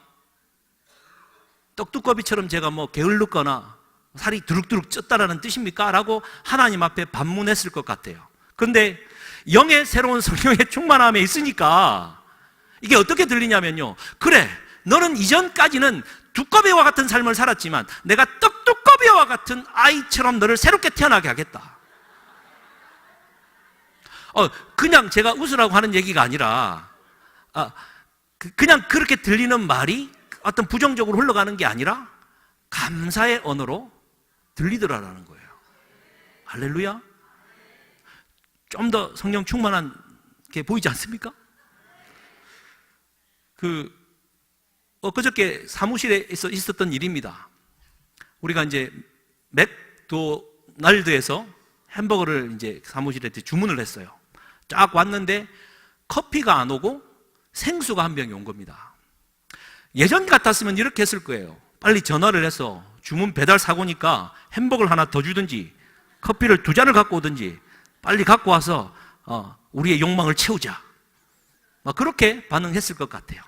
떡두꺼비처럼 제가 뭐 게을렀거나 살이 두룩두룩 쪘다라는 뜻입니까? 라고 하나님 앞에 반문했을 것 같아요. 그런데 영의 새로운 성령의 충만함에 있으니까 이게 어떻게 들리냐면요, 그래, 너는 이전까지는 두꺼비와 같은 삶을 살았지만 내가 떡두꺼비와 같은 아이처럼 너를 새롭게 태어나게 하겠다. 그냥 제가 웃으라고 하는 얘기가 아니라 그냥 그렇게 들리는 말이 어떤 부정적으로 흘러가는 게 아니라 감사의 언어로 들리더라라는 거예요. 할렐루야. 좀 더 성령 충만한 게 보이지 않습니까? 그저께 사무실에 있었던 일입니다. 우리가 이제 맥도날드에서 햄버거를 이제 사무실에 주문을 했어요. 쫙 왔는데 커피가 안 오고 생수가 한 병이 온 겁니다. 예전 같았으면 이렇게 했을 거예요. 빨리 전화를 해서 주문 배달 사고니까 햄버거를 하나 더 주든지 커피를 2잔을 갖고 오든지 빨리 갖고 와서 우리의 욕망을 채우자. 그렇게 반응했을 것 같아요.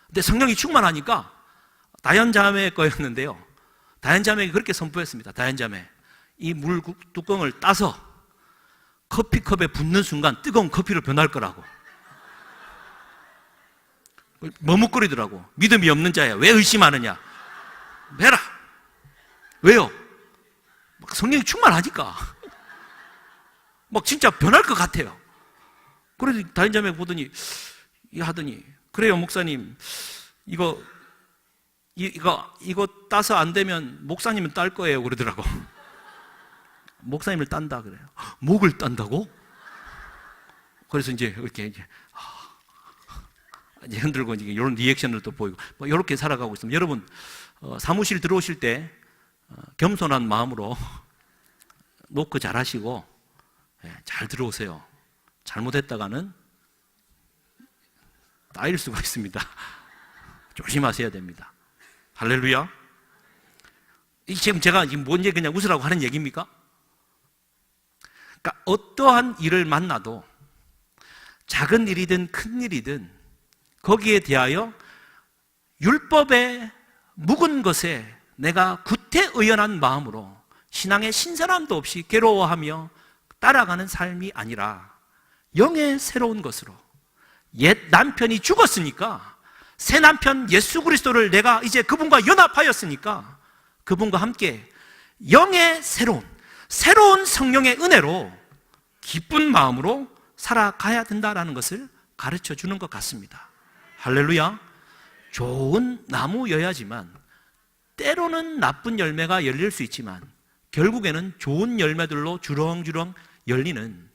근데 성령이 충만하니까 다현자매 거였는데요. 다현자매가 그렇게 선포했습니다. 다현자매, 이 물 뚜껑을 따서 커피컵에 붓는 순간 뜨거운 커피로 변할 거라고. 머뭇거리더라고. 믿음이 없는 자야, 왜 의심하느냐? 해라. 왜요? 성령이 충만하니까 진짜 변할 것 같아요. 그래서 다현자매 보더니 하더니, 그래요 목사님, 이거 따서 안 되면 목사님은 딸 거예요 그러더라고. 목사님을 딴다 그래요. 목을 딴다고? 그래서 이제 이렇게 이제 흔들고 이제 이런 리액션을 또 보이고 이렇게 살아가고 있습니다. 여러분, 사무실 들어오실 때 겸손한 마음으로 노크 잘 하시고 잘 들어오세요. 잘못했다가는 따일 수가 있습니다. 조심하셔야 됩니다. 할렐루야. 지금 제가 뭔 얘기 그냥 웃으라고 하는 얘기입니까? 그러니까 어떠한 일을 만나도 작은 일이든 큰 일이든 거기에 대하여 율법의 묵은 것에 내가 구태의연한 마음으로 신앙의 신선함도 없이 괴로워하며 따라가는 삶이 아니라 영의 새로운 것으로, 옛 남편이 죽었으니까 새 남편 예수 그리스도를 내가 이제 그분과 연합하였으니까 그분과 함께 영의 새로운 성령의 은혜로 기쁜 마음으로 살아가야 된다라는 것을 가르쳐 주는 것 같습니다. 할렐루야. 좋은 나무여야지만 때로는 나쁜 열매가 열릴 수 있지만 결국에는 좋은 열매들로 주렁주렁 열리는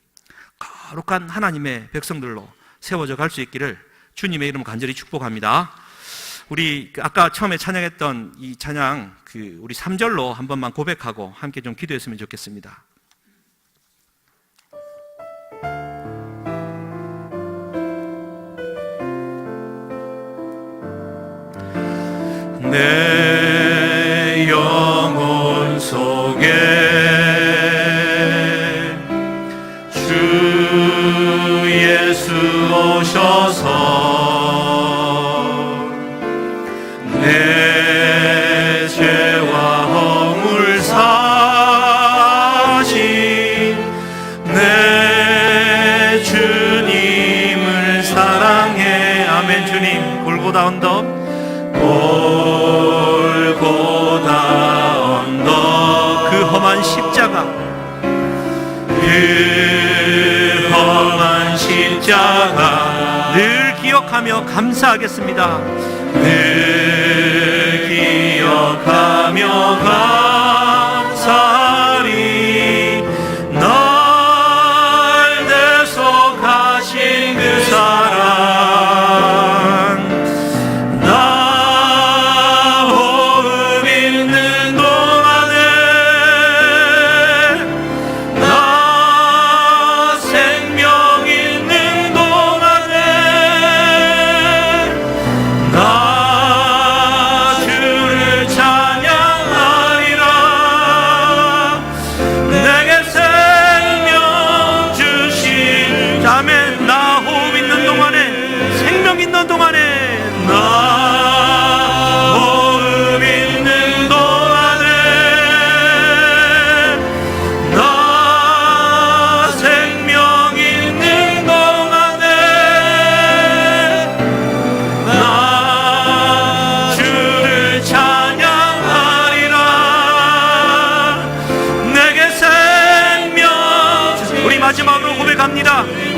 거룩한 하나님의 백성들로 세워져 갈 수 있기를 주님의 이름 간절히 축복합니다. 우리 아까 처음에 찬양했던 이 찬양 우리 3절로 한 번만 고백하고 함께 좀 기도했으면 좋겠습니다. 내 영혼 속에 주 예수 오셔서 내 죄와 허물 사신 내 주님을 사랑해. 아멘. 주님, 골고다 언덕, 골고다 언덕, 그 험한 십자가, 그 험한 십자가 늘 기억하며 감사하겠습니다. 늘 기억하며 감사하리. 날 대속하신 그 사랑,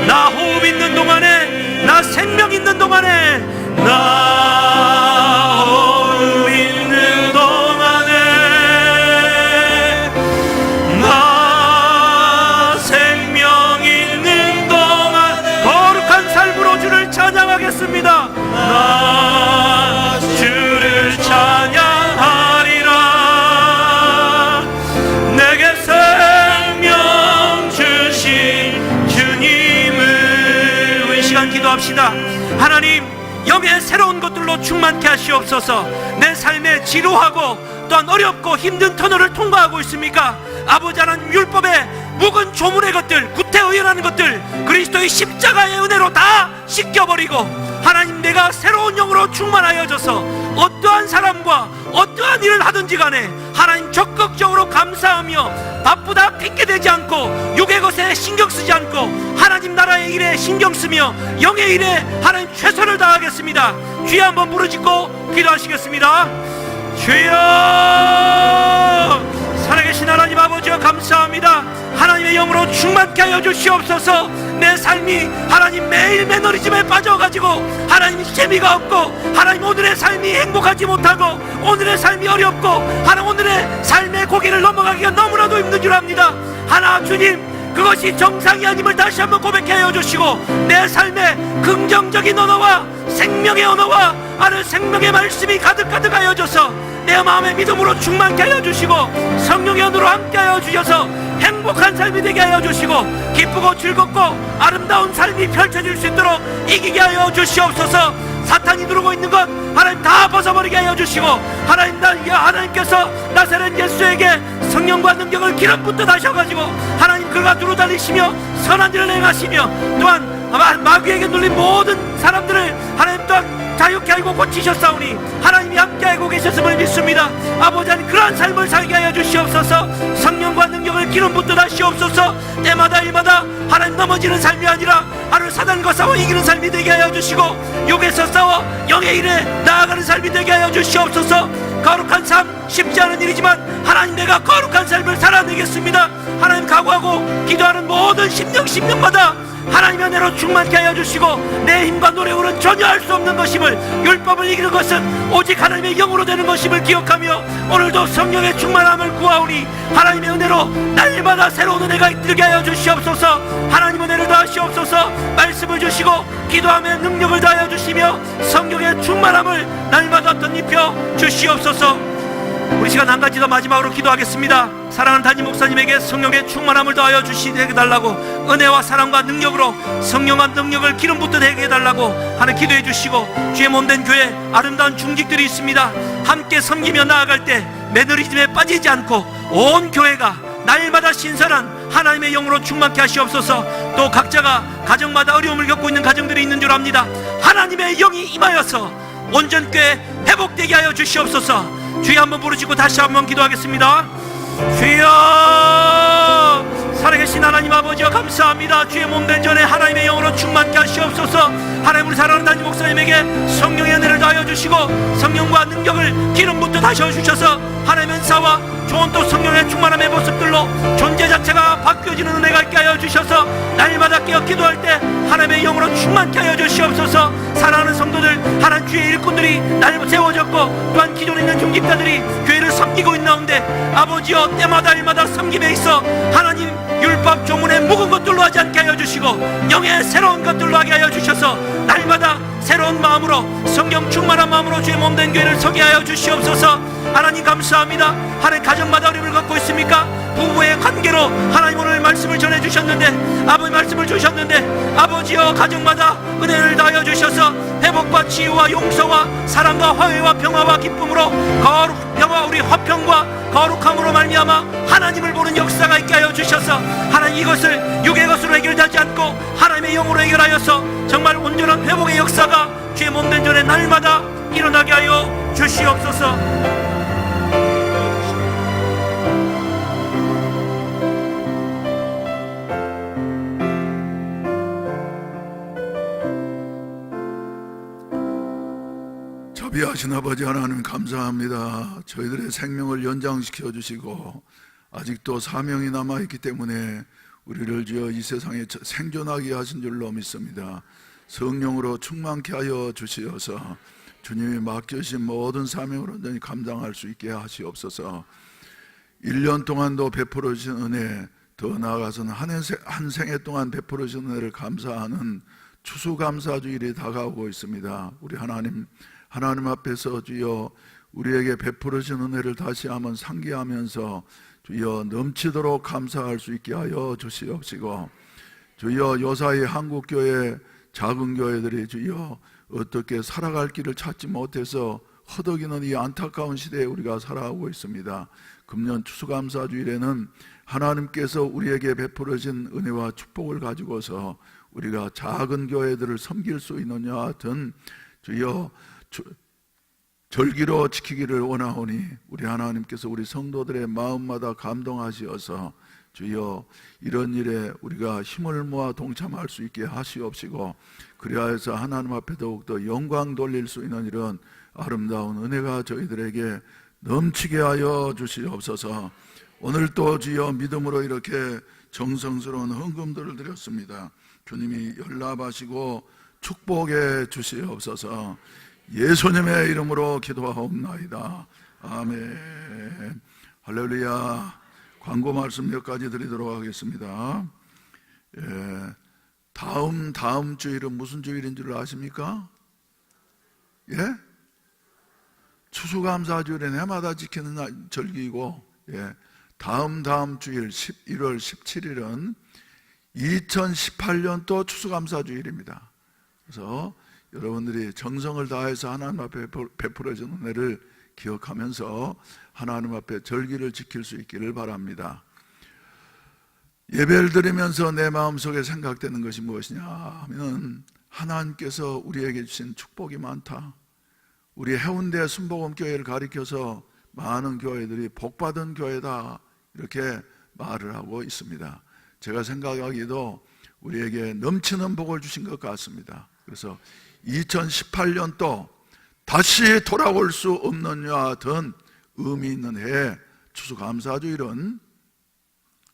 나 호흡 있는 동안에, 나 생명 있는 동안에, 나 호흡 있는 동안에, 나 생명 있는 동안 거룩한 삶으로 주를 찬양하겠습니다. 나 주 영의 새로운 것들로 충만케 하시옵소서. 내 삶에 지루하고 또한 어렵고 힘든 터널을 통과하고 있습니까? 아버지 하나님, 율법의 묵은 조문의 것들, 구태의연하는 것들 그리스도의 십자가의 은혜로 다 씻겨버리고 하나님, 내가 새로운 영으로 충만하여져서 어떠한 사람과 어떠한 일을 하든지 간에 하나님 적극적으로 감사하며 바쁘다 핑계대지 않고 육의 것에 신경 쓰지 않고 하나님 나라의 일에 신경 쓰며 영의 일에 하나님 최선을 다하겠습니다. 주여 한번 부르짖고 기도하시겠습니다. 주여, 살아계신 하나님 아버지여, 감사합니다. 하나님의 영으로 충만케 하여 주시옵소서. 내 삶이 하나님 매일 매너리즘에 빠져가지고 하나님 재미가 없고 하나님 오늘의 삶이 행복하지 못하고 오늘의 삶이 어렵고 하나님 오늘의 삶의 고개를 넘어가기가 너무나도 힘든 줄 압니다. 하나 주님, 그것이 정상이 아님을 다시 한번 고백해 하여 주시고 내 삶에 긍정적인 언어와 생명의 언어와 하늘 생명의 말씀이 가득가득 하여 줘서 내 마음의 믿음으로 충만케 하여 주시고 성령의 언어로 함께 하여 주셔서 행복한 삶이 되게 하여 주시고 기쁘고 즐겁고 아름다운 삶이 펼쳐질 수 있도록 이기게 하여 주시옵소서. 사탄이 누르고 있는 것 하나님 다 벗어버리게 하여 주시고 하나님께서 나사렛 예수에게 성령과 능력을 기름 붓듯 하셔가지고 하나님 그가 두루다니시며 선한 일을 행하시며 또한 마귀에게 눌린 모든 사람들을 하나님 또한 자유케 하고 고치셨사오니 하나님이 함께하고 계셨음을 믿습니다. 아버지 하나님, 그러한 삶을 살게 하여 주시옵소서. 성령과 능력을 기름 붓듯 하시옵소서. 때마다 일마다 하나님 넘어지는 삶이 아니라 하나님 사단과 싸워 이기는 삶이 되게 하여 주시고 육에서 싸워 영의 일에 나아가는 삶이 되게 하여 주시옵소서. 거룩한 삶 쉽지 않은 일이지만 하나님, 내가 거룩한 삶을 살아내겠습니다. 하나님, 각오하고 기도하는 모든 심령마다 하나님의 은혜로 충만케 하여 주시고 내 힘과 노력으로는 전혀 할 수 없는 것임을, 율법을 이기는 것은 오직 하나님의 영으로 되는 것임을 기억하며 오늘도 성령의 충만함을 구하오니 하나님의 은혜로 날마다 새로운 은혜가 있게 하여 주시옵소서. 하나님 은혜를 더하시옵소서. 말씀을 주시고 기도함에 능력을 다하여 주시며 성령의 충만함을 날마다 덧입혀 주시옵소서. 우리 시간 한 가지 더 마지막으로 기도하겠습니다. 사랑하는 담임 목사님에게 성령의 충만함을 더하여 주시게 해달라고, 은혜와 사랑과 능력으로 성령과 능력을 기름 붓듯 해달라고 하는 기도해 주시고, 주의 몸된 교회 아름다운 중직들이 있습니다. 함께 섬기며 나아갈 때 매너리즘에 빠지지 않고 온 교회가 날마다 신선한 하나님의 영으로 충만케 하시옵소서. 또 각자가 가정마다 어려움을 겪고 있는 가정들이 있는 줄 압니다. 하나님의 영이 임하여서 온전교회 회복되게 하여 주시옵소서. 주여 한번 부르시고 다시 한번 기도하겠습니다. 주여, 살아계신 하나님 아버지여, 감사합니다. 주의 몸된 전에 하나님의 영으로 충만케 하시옵소서. 하나님, 우리 사랑하는 담임 목사님에게 성령의 은혜를 다하여 주시고 성령과 능력을 기름 붓듯 하셔 주셔서 하나님의 은사와 좋은 또 성령의 충만함의 모습들로 존재 자체가 바뀌어지는 은혜가 있게 하여 주셔서 날마다 깨어 기도할 때 하나님의 영으로 충만케 하여 주시옵소서. 사랑하는 성도들, 하나님 주의 일꾼들이 날 세워졌고 또한 기존에 있는 중직자들이 교회를 섬기고 있나온데 아버지여, 때마다 일마다 섬김에 있어 하나님 율법 조문의 묵은 것들로 하지 않게 하여 주시고 영의 새로운 것들로 하게 하여 주셔서 날마다 새로운 마음으로 성령 충만한 마음으로 주의 몸된 교회를 서게 하여 주시옵소서. 하나님 감사합니다. 하나님, 가정마다 어려움을 갖고 있습니까? 부부의 관계로 하나님 오늘 말씀을 전해주셨는데, 아버지 말씀을 주셨는데 아버지여, 가정마다 은혜를 다하여 주셔서 회복과 치유와 용서와 사랑과 화해와 평화와 기쁨으로 평화, 우리 화평과 거룩함으로 말미암아 하나님을 보는 역사가 있게 하여 주셔서 하나님, 이것을 육의 것으로 해결하지 않고 하나님의 영으로 해결하여서 정말 온전한 회복의 역사가 주의 몸된 전에 날마다 일어나게 하여 주시옵소서. 자비하신 아버지 하나님, 감사합니다. 저희들의 생명을 연장시켜 주시고 아직도 사명이 남아있기 때문에 우리를 주여 이 세상에 생존하게 하신 줄로 믿습니다. 성령으로 충만케 하여 주시어서 주님이 맡겨주신 모든 사명을 온전히 감당할 수 있게 하시옵소서. 1년 동안도 베풀어 주신 은혜, 더 나아가서는 한 생애 동안 베풀어 주신 은혜를 감사하는 추수감사주일이 다가오고 있습니다. 우리 하나님 앞에서 주여 우리에게 베풀어 주신 은혜를 다시 한번 상기하면서 주여 넘치도록 감사할 수 있게 하여 주시옵시고, 주여 요사이 한국교회 작은 교회들이 주여 어떻게 살아갈 길을 찾지 못해서 허덕이는 이 안타까운 시대에 우리가 살아가고 있습니다. 금년 추수감사주일에는 하나님께서 우리에게 베풀어진 은혜와 축복을 가지고서 우리가 작은 교회들을 섬길 수 있는 이와 같은 주여 절기로 지키기를 원하오니 우리 하나님께서 우리 성도들의 마음마다 감동하시어서 주여 이런 일에 우리가 힘을 모아 동참할 수 있게 하시옵시고, 그리하여서 하나님 앞에 더욱더 영광 돌릴 수 있는 이런 아름다운 은혜가 저희들에게 넘치게 하여 주시옵소서. 오늘 또 주여 믿음으로 이렇게 정성스러운 헌금들을 드렸습니다. 주님이 연락하시고 축복해 주시옵소서. 예수님의 이름으로 기도하옵나이다. 아멘. 할렐루야. 광고 말씀 몇 가지 드리도록 하겠습니다. 다음 주일은 무슨 주일인 줄 아십니까? 예? 추수감사주일은 해마다 지키는 절기이고, 다음 주일 11월 17일은 2018년도 추수감사주일입니다. 그래서 여러분들이 정성을 다해서 하나님 앞에 베풀어진 은혜를 기억하면서 하나님 앞에 절기를 지킬 수 있기를 바랍니다. 예배를 드리면서 내 마음속에 생각되는 것이 무엇이냐 하면, 하나님께서 우리에게 주신 축복이 많다. 우리 해운대 순복음교회를 가리켜서 많은 교회들이 복받은 교회다 이렇게 말을 하고 있습니다. 제가 생각하기도 우리에게 넘치는 복을 주신 것 같습니다. 그래서 2018년도 다시 돌아올 수 없는 이와 같은 의미 있는 해 추수감사주일은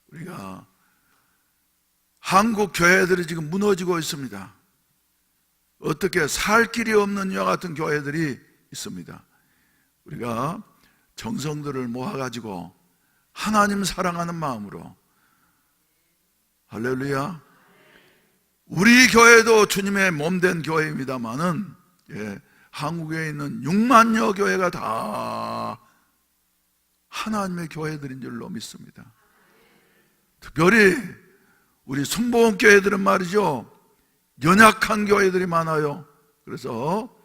우리가 한국 교회들이 지금 무너지고 있습니다. 어떻게 살 길이 없는 이와 같은 교회들이 있습니다. 우리가 정성들을 모아가지고 하나님 사랑하는 마음으로, 할렐루야, 우리 교회도 주님의 몸된 교회입니다마는 한국에 있는 6만여 교회가 다 하나님의 교회들인 줄로 믿습니다. 특별히 우리 순복음교회들은 말이죠, 연약한 교회들이 많아요. 그래서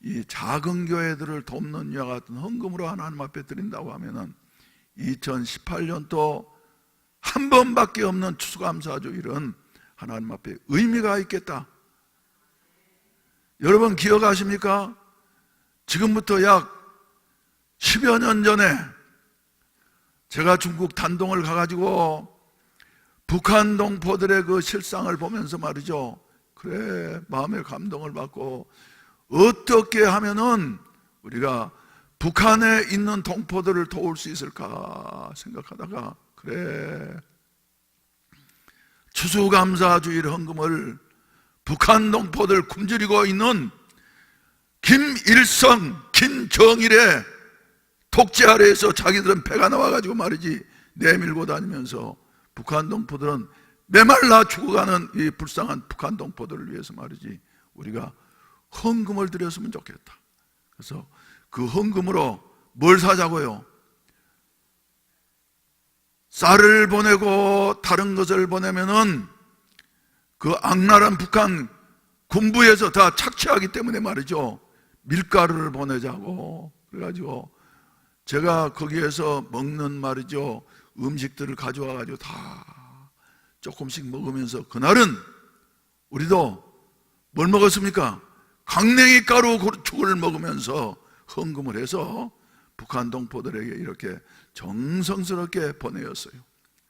이 작은 교회들을 돕는 이와 같은 헌금으로 하나님 앞에 드린다고 하면은 2018년도 한 번밖에 없는 추수감사주일은 하나님 앞에 의미가 있겠다. 여러분 기억하십니까? 지금부터 약 10여 년 전에 제가 중국 단동을 가가지고 북한 동포들의 그 실상을 보면서 말이죠, 그래 마음의 감동을 받고 어떻게 하면은 우리가 북한에 있는 동포들을 도울 수 있을까 생각하다가, 그래 추수감사주일 헌금을 북한 동포들 굶주리고 있는 김일성, 김정일의 독재 아래에서 자기들은 배가 나와가지고 말이지 내밀고 다니면서 북한 동포들은 메말라 죽어가는 이 불쌍한 북한 동포들을 위해서 말이지 우리가 헌금을 드렸으면 좋겠다. 그래서 그 헌금으로 뭘 사자고요? 쌀을 보내고 다른 것을 보내면은 그 악랄한 북한 군부에서 다 착취하기 때문에 말이죠, 밀가루를 보내자고 그래가지고 제가 거기에서 먹는 말이죠 음식들을 가져와가지고 다 조금씩 먹으면서, 그날은 우리도 뭘 먹었습니까? 강냉이 가루 죽을 먹으면서 헌금을 해서 북한 동포들에게 이렇게 정성스럽게 보내었어요.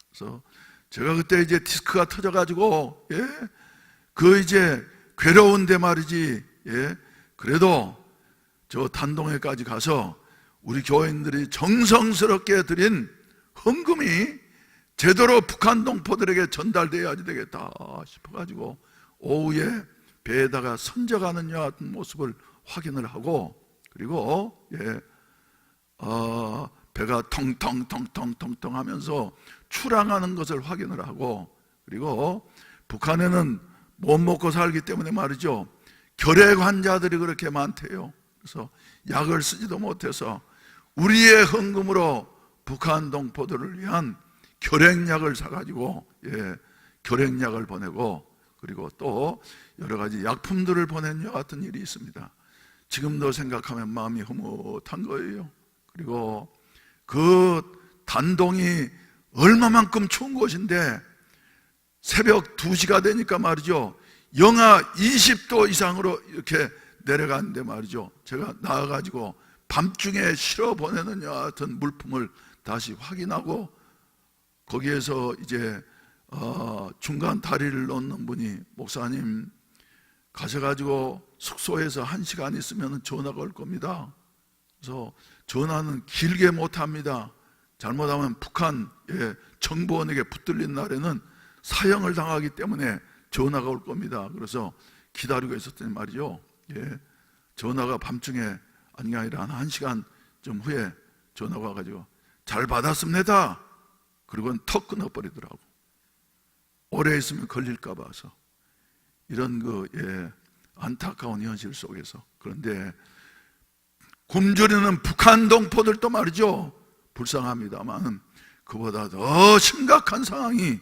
그래서 제가 그때 이제 디스크가 터져가지고 그 이제 괴로운데 말이지 그래도 저 단동에까지 가서 우리 교인들이 정성스럽게 드린 헌금이 제대로 북한 동포들에게 전달되어야지 되겠다 싶어가지고 오후에 배에다가 선져가는 여 같은 모습을 확인을 하고, 그리고 배가 텅텅텅텅텅텅 하면서 출항하는 것을 확인을 하고, 그리고 북한에는 못 먹고 살기 때문에 말이죠 결핵 환자들이 그렇게 많대요. 그래서 약을 쓰지도 못해서 우리의 헌금으로 북한 동포들을 위한 결핵약을 사가지고 결핵약을 보내고, 그리고 또 여러 가지 약품들을 보낸 여 같은 일이 있습니다. 지금도 생각하면 마음이 흐뭇한 거예요. 그리고 그 단동이 얼마만큼 추운 곳인데 새벽 2시가 되니까 말이죠, 영하 20도 이상으로 이렇게 내려가는데 말이죠, 제가 나와가지고 밤중에 실어 보내는 여 같은 물품을 다시 확인하고 거기에서 이제 중간 다리를 놓는 분이, 목사님 가셔가지고 숙소에서 1시간 있으면 전화가 올 겁니다. 그래서 전화는 길게 못합니다. 잘못하면 북한 정보원에게 붙들린 날에는 사형을 당하기 때문에 전화가 올 겁니다. 그래서 기다리고 있었더니 말이죠, 전화가 밤중에 아니라 한 1시간 좀 후에 전화가 와가지고 잘 받았습니다. 그리고는 턱 끊어버리더라고. 오래 있으면 걸릴까 봐서. 이런 안타까운 현실 속에서. 그런데 굶주리는 북한 동포들도 말이죠, 불쌍합니다만 그보다 더 심각한 상황이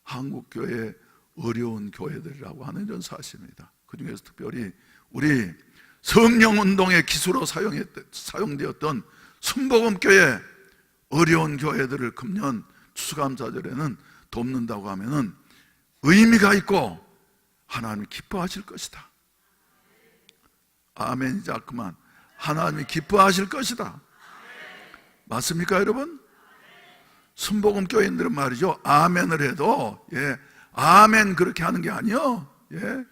한국교회 어려운 교회들이라고 하는 이런 사실입니다. 그 중에서 특별히 우리 성령운동의 기수로 사용되었던 순복음교회 어려운 교회들을 금년 추수감사절에는 돕는다고 하면은 의미가 있고 하나님이 기뻐하실 것이다. 아멘이자 그만. 하나님이 기뻐하실 것이다. 맞습니까, 여러분? 순복음 교인들은 말이죠, 아멘을 해도 아멘 그렇게 하는 게 아니요,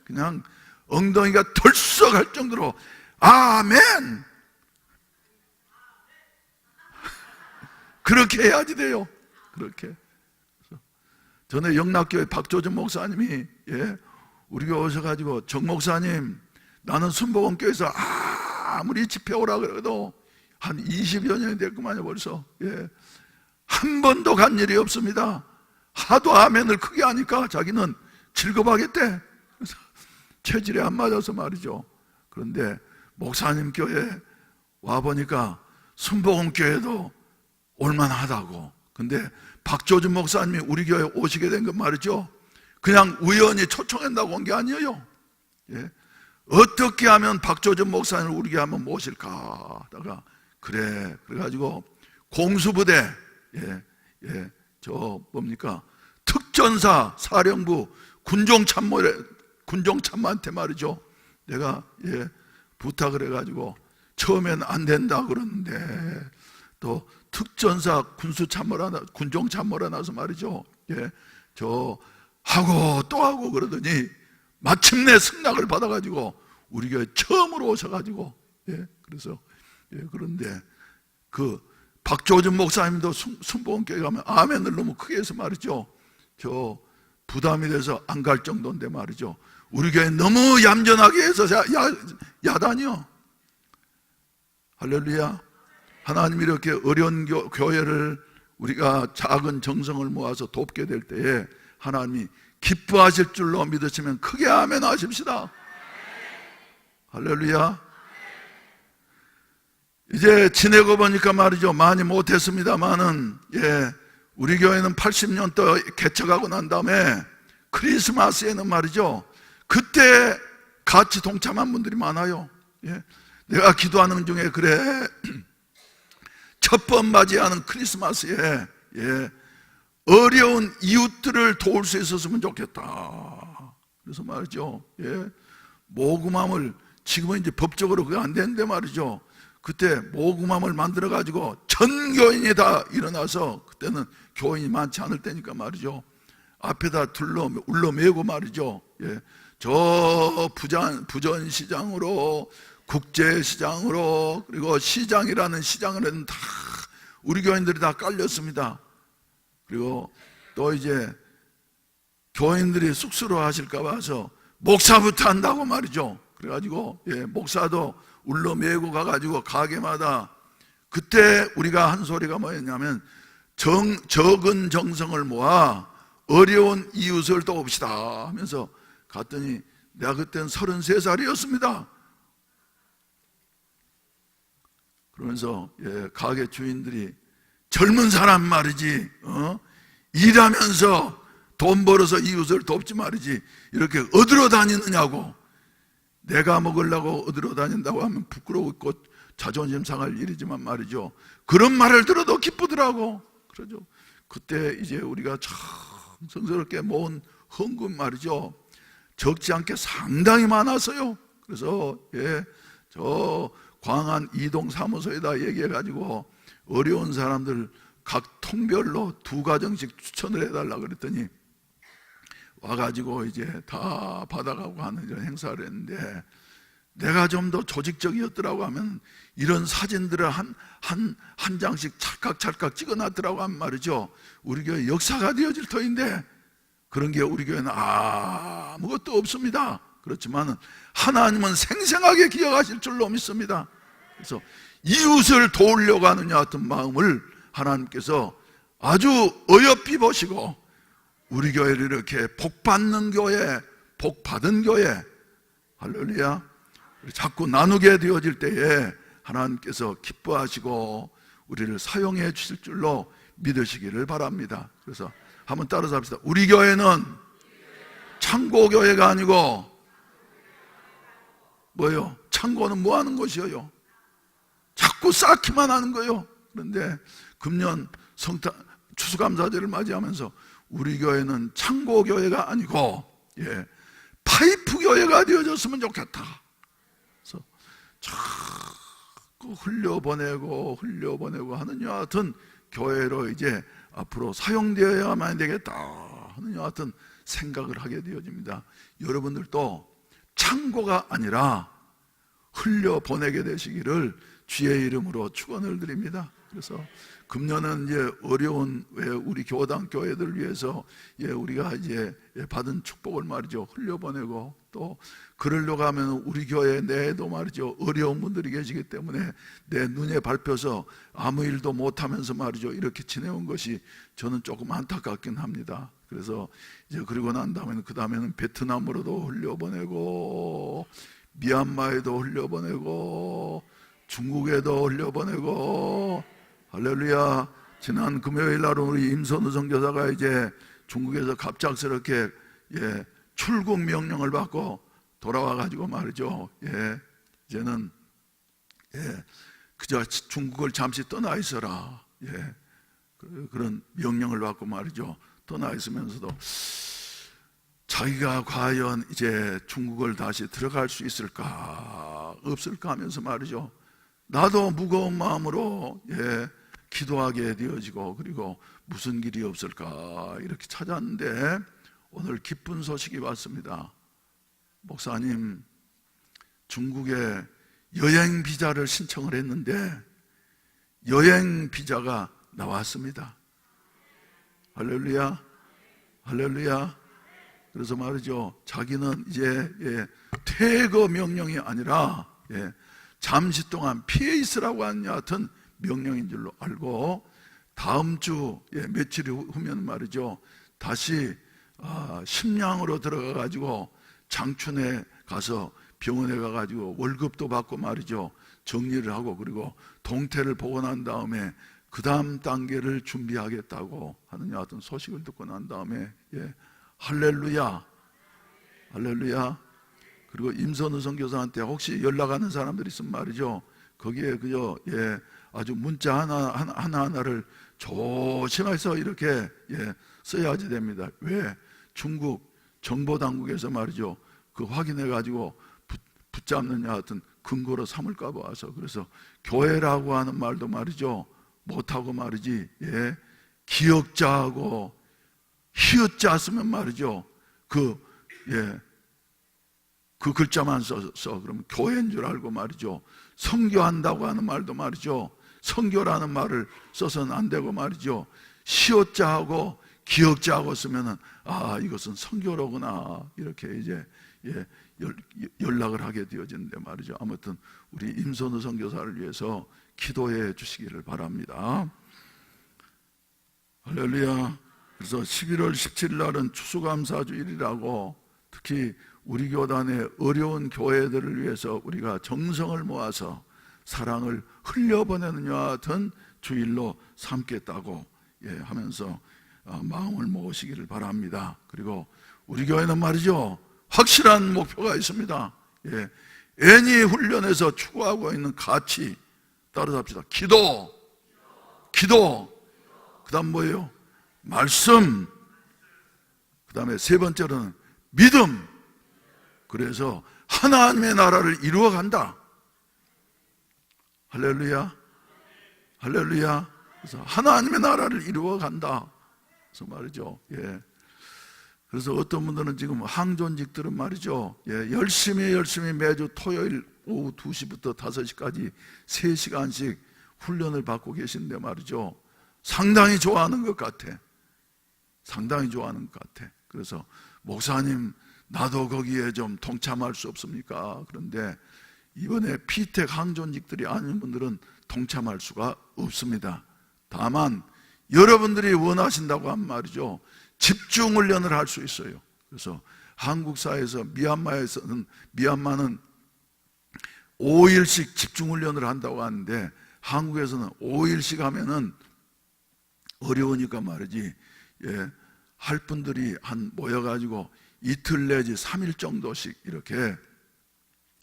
그냥 엉덩이가 덜썩할 정도로 아멘 그렇게 해야지 돼요. 그렇게. 전에 영락교회 박조준 목사님이 우리 교회 오셔가지고, 정 목사님, 나는 순복음교회에서 아무리 집회 오라 그래도 한 20여 년이 됐구만요 벌써. 한 번도 간 일이 없습니다. 하도 아멘을 크게 하니까 자기는 즐거워하겠대. 그래서 체질에 안 맞아서 말이죠. 그런데 목사님 교회 와보니까 순복음교회도 올만하다고. 근데 박조준 목사님이 우리 교회 오시게 된 건 말이죠, 그냥 우연히 초청한다고 온 게 아니에요. 어떻게 하면 박조준 목사님을 우리 교회 한번 모실까 하다가, 그래가지고 공수부대, 저 뭡니까, 특전사 사령부 군종참모한테 말이죠, 내가 부탁을 해가지고, 처음엔 안 된다 그러는데 또 특전사 군종참모라 나서 말이죠, 저 하고 또 하고 그러더니 마침내 승낙을 받아가지고 우리 교회 처음으로 오셔가지고, 그래서 그런데 그 박조준 목사님도 순복음교회 가면 아멘을 너무 크게 해서 말이죠, 저 부담이 돼서 안 갈 정도인데 말이죠, 우리 교회 너무 얌전하게 해서 야단이요. 할렐루야. 하나님이 이렇게 어려운 교회를 우리가 작은 정성을 모아서 돕게 될 때에 하나님이 기뻐하실 줄로 믿으시면 크게 아멘 하십시다. 할렐루야. 이제 지내고 보니까 말이죠, 많이 못했습니다만은, 우리 교회는 80년도 개척하고 난 다음에 크리스마스에는 말이죠, 그때 같이 동참한 분들이 많아요. 내가 기도하는 중에 그래, 첫 번 맞이하는 크리스마스에 어려운 이웃들을 도울 수 있었으면 좋겠다. 그래서 말이죠, 모금함을, 지금은 이제 법적으로 그게 안 되는데 말이죠, 그때 모금함을 만들어 가지고 전 교인이 다 일어나서, 그때는 교인이 많지 않을 때니까 말이죠, 앞에다 울러매고 말이죠, 저 부전시장으로, 국제시장으로, 그리고 시장이라는 시장을 다 우리 교인들이 다 깔렸습니다. 그리고 또 이제 교인들이 쑥스러워하실까 봐서 목사부터 한다고 말이죠. 그래가지고 목사도 울러매고 가가지고 가게마다, 그때 우리가 한 소리가 뭐였냐면, 적은 정성을 모아 어려운 이웃을 도웁시다 하면서 갔더니, 내가 그때는 33살이었습니다. 그러면서 가게 주인들이, 젊은 사람 말이지, 일하면서 돈 벌어서 이웃을 돕지 말이지 이렇게 얻으러 다니느냐고. 내가 먹으려고 얻으러 다닌다고 하면 부끄러웠고 자존심 상할 일이지만 말이죠, 그런 말을 들어도 기쁘더라고. 그러죠. 그때 이제 우리가 참 성스럽게 모은 헌금 말이죠, 적지 않게 상당히 많았어요. 그래서 저 광안 이동 사무소에다 얘기해가지고 어려운 사람들 각 통별로 2가정씩 추천을 해달라 그랬더니 와가지고 이제 다 받아가고 하는 이런 행사를 했는데, 내가 좀 더 조직적이었더라고 하면 이런 사진들을 한 장씩 찰칵찰칵 찍어놨더라고 하면 말이죠, 우리 교회 역사가 되어질 터인데 그런 게 우리 교회는 아무것도 없습니다. 그렇지만 하나님은 생생하게 기억하실 줄로 믿습니다. 그래서 이웃을 도우려고 하는 같은 마음을 하나님께서 아주 어여삐 보시고 우리 교회를 이렇게 복받는 교회, 복받은 교회, 할렐루야, 자꾸 나누게 되어질 때에 하나님께서 기뻐하시고 우리를 사용해 주실 줄로 믿으시기를 바랍니다. 그래서 한번 따라서 합시다. 우리 교회는 창고교회가 아니고 뭐예요? 창고는 뭐 하는 곳이에요? 자꾸 쌓기만 하는 거예요. 그런데 금년 추수감사절을 맞이하면서 우리 교회는 창고교회가 아니고 파이프교회가 되어졌으면 좋겠다. 그래서 자꾸 흘려보내고 하는 여 같은 교회로 이제 앞으로 사용되어야만 되겠다 하는 여 같은 생각을 하게 되어집니다. 여러분들도 창고가 아니라 흘려보내게 되시기를 주의 이름으로 축원을 드립니다. 그래서 금년은 이제 어려운 우리 교당 교회들을 위해서 우리가 이제 받은 축복을 말이죠, 흘려보내고, 또 그러려고 하면 우리 교회 내에도 말이죠, 어려운 분들이 계시기 때문에 내 눈에 밟혀서 아무 일도 못하면서 말이죠, 이렇게 지내온 것이 저는 조금 안타깝긴 합니다. 그래서 이제 그러고 난 다음에는 그 다음에는 베트남으로도 흘려보내고, 미얀마에도 흘려보내고, 중국에도 흘려보내고, 할렐루야. 지난 금요일 날은 우리 임선우 선교사가 이제 중국에서 갑작스럽게 출국 명령을 받고 돌아와가지고 말이죠, 이제는 그저 중국을 잠시 떠나 있어라, 그런 명령을 받고 말이죠, 떠나 있으면서도 자기가 과연 이제 중국을 다시 들어갈 수 있을까 없을까 하면서 말이죠, 나도 무거운 마음으로 기도하게 되어지고, 그리고 무슨 길이 없을까 이렇게 찾았는데 오늘 기쁜 소식이 왔습니다. 목사님, 중국에 여행 비자를 신청을 했는데 여행 비자가 나왔습니다. 할렐루야, 할렐루야. 그래서 말이죠, 자기는 이제 퇴거 명령이 아니라 잠시 동안 피해 있으라고 하는 여하튼 명령인 줄로 알고, 다음 주 며칠 후면 말이죠, 다시 심양으로 들어가 가지고 장춘에 가서 병원에 가 가지고 월급도 받고 말이죠, 정리를 하고, 그리고 동태를 보고 난 다음에 그 다음 단계를 준비하겠다고 하는 여하튼 소식을 듣고 난 다음에 할렐루야, 할렐루야. 그리고 임선우 선교사한테 혹시 연락하는 사람들이 있으면 말이죠, 거기에 그저 아주 문자 하나하나를 조심해서 이렇게 써야지 됩니다. 왜? 중국 정보당국에서 말이죠, 그 확인해 가지고 붙잡느냐 하여튼 근거로 삼을까 봐서, 그래서 교회라고 하는 말도 말이죠, 못하고 말이지, 기역자하고 히읗자 쓰면 말이죠, 그 글자만 써서 그러면 교회인 줄 알고 말이죠, 선교한다고 하는 말도 말이죠, 선교라는 말을 써서는 안 되고 말이죠, 시옷자하고 기역자하고 쓰면은 이것은 선교로구나 이렇게 이제 연락을 하게 되어지는데 말이죠. 아무튼 우리 임선우 선교사를 위해서 기도해 주시기를 바랍니다. 할렐루야. 그래서 11월 17일 날은 추수감사주일이라고, 특히 우리 교단의 어려운 교회들을 위해서 우리가 정성을 모아서 사랑을 흘려보내는 여하튼 주일로 삼겠다고 하면서 마음을 먹으시기를 바랍니다. 그리고 우리 교회는 말이죠, 확실한 목표가 있습니다. 예, 애니 훈련에서 추구하고 있는 가치 따라잡시다. 기도, 그 다음 뭐예요? 말씀, 그 다음에 세 번째로는 믿음. 그래서 하나님의 나라를 이루어간다. 할렐루야, 할렐루야. 그래서 하나님의 나라를 이루어간다. 그래서 말이죠. 예. 그래서 어떤 분들은 지금 항존직들은 말이죠, 예, 열심히 매주 토요일 오후 2시부터 5시까지 3시간씩 훈련을 받고 계신데 말이죠, 상당히 좋아하는 것 같아. 상당히 좋아하는 것 같아. 그래서 목사님, 나도 거기에 좀 동참할 수 없습니까? 그런데 이번에 피택 항존직들이 아닌 분들은 동참할 수가 없습니다. 다만 여러분들이 원하신다고 한 말이죠, 집중 훈련을 할 수 있어요. 그래서 한국 사회에서 미얀마는 5일씩 집중 훈련을 한다고 하는데, 한국에서는 5일씩 하면은 어려우니까 말이지, 예, 할 분들이 한 모여가지고 이틀 내지 3일 정도씩 이렇게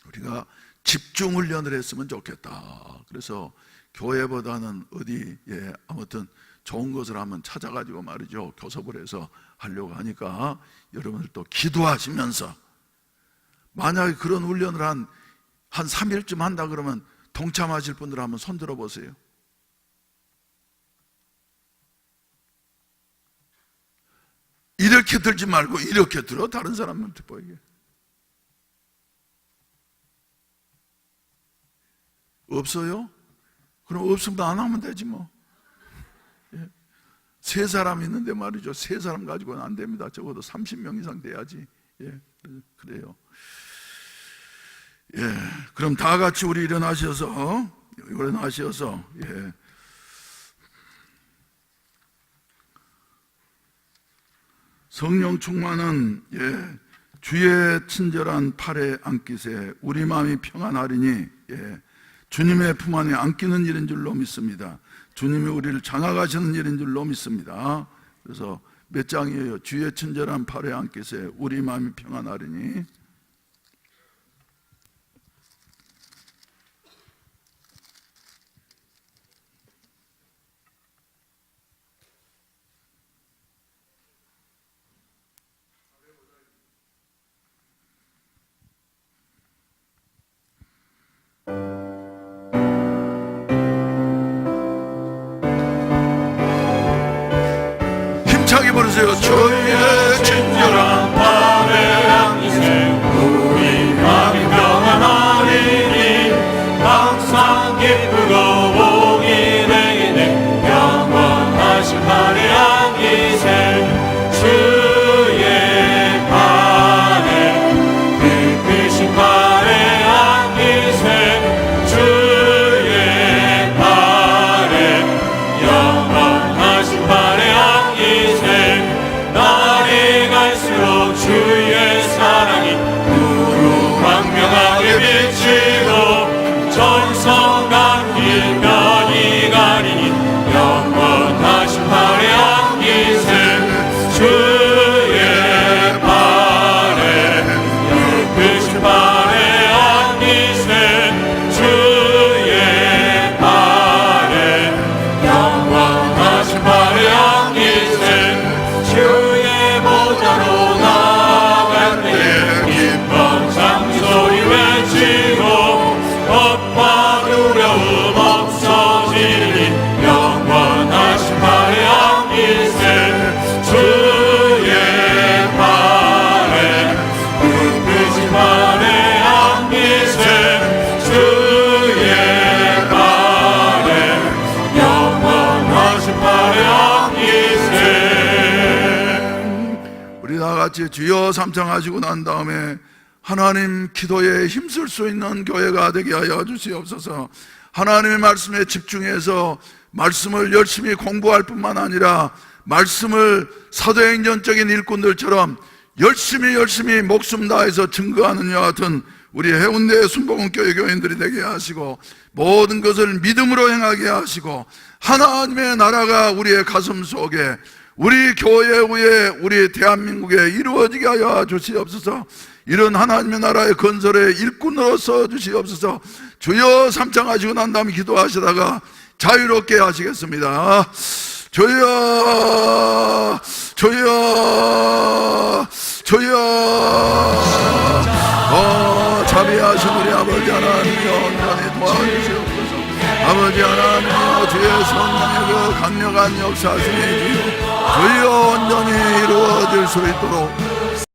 우리가 집중 훈련을 했으면 좋겠다. 그래서 교회보다는 어디, 예, 아무튼 좋은 것을 한번 찾아가지고 말이죠, 교섭을 해서 하려고 하니까 여러분들 또 기도하시면서, 만약에 그런 훈련을 한 3일쯤 한다 그러면 동참하실 분들 한번 손 들어 보세요. 이렇게 들지 말고 이렇게 들어, 다른 사람한테 보이게. 없어요? 그럼 없으면 안 하면 되지 뭐. 예. 3사람 있는데 말이죠, 3사람 가지고는 안 됩니다. 적어도 30명 이상 돼야지. 예, 그래요. 예, 그럼 다 같이 우리 일어나셔서, 예, 성령 충만은, 예, 주의 친절한 팔에 안기세 우리 마음이 평안하리니, 예, 주님의 품 안에 안기는 일인 줄로 믿습니다. 주님이 우리를 장악하시는 일인 줄로 믿습니다. 그래서 몇 장이에요? 주의 친절한 팔에 안기세 우리 마음이 평안하리니. 힘차게 부르세요. 주의 친절한 팔에 안기세 우리 마음이 평안하리니 항상 기쁘고 복이 되기를 영원하신 팔에 안기세 주의 팔에 깊으신 팔에 안기세 주의 팔에 영원하신 팔에 안기세 날이 갈수록 주의 사랑이 누룩 광명하게 비치고 전성 같은 변이 가리니 영원하신 팔에 안기세 주의 팔에 깊으신 팔에 안기세 주의 팔에 영원하신 팔에 안기세 주의 보좌로 나아갈 때 기쁨 장소리 외치고 겁과 두려움 없어지니 영원하신 팔에 안기세 주의 팔에 깊으신 팔에 안기세 주의 팔에 영원하신 팔에 안기세. 우리 다 같이 주여 삼창하시고 난 다음에 하나님 기도에 힘쓸 수 있는 교회가 되게 하여 주시옵소서. 하나님의 말씀에 집중해서 말씀을 열심히 공부할 뿐만 아니라 말씀을 사도행전적인 일꾼들처럼 열심히 목숨 다해서 증거하는 이와 같은 우리 해운대 순복음교회 교인들이 되게 하시고, 모든 것을 믿음으로 행하게 하시고, 하나님의 나라가 우리의 가슴 속에, 우리 교회 위에 우리 대한민국에 이루어지게 하여 주시옵소서. 이런 하나님의 나라의 건설의 일꾼으로서 주시옵소서. 주여 삼창하시고 난 다음에 기도하시다가 자유롭게 하시겠습니다. 주여 주여 주여. 자비하신 우리 아버지 하나님이여 온전히 도와주시옵소서. 아버지 하나님이여 주의 성령의 그 강력한 역사 중에 주여 온전히 이루어질 수 있도록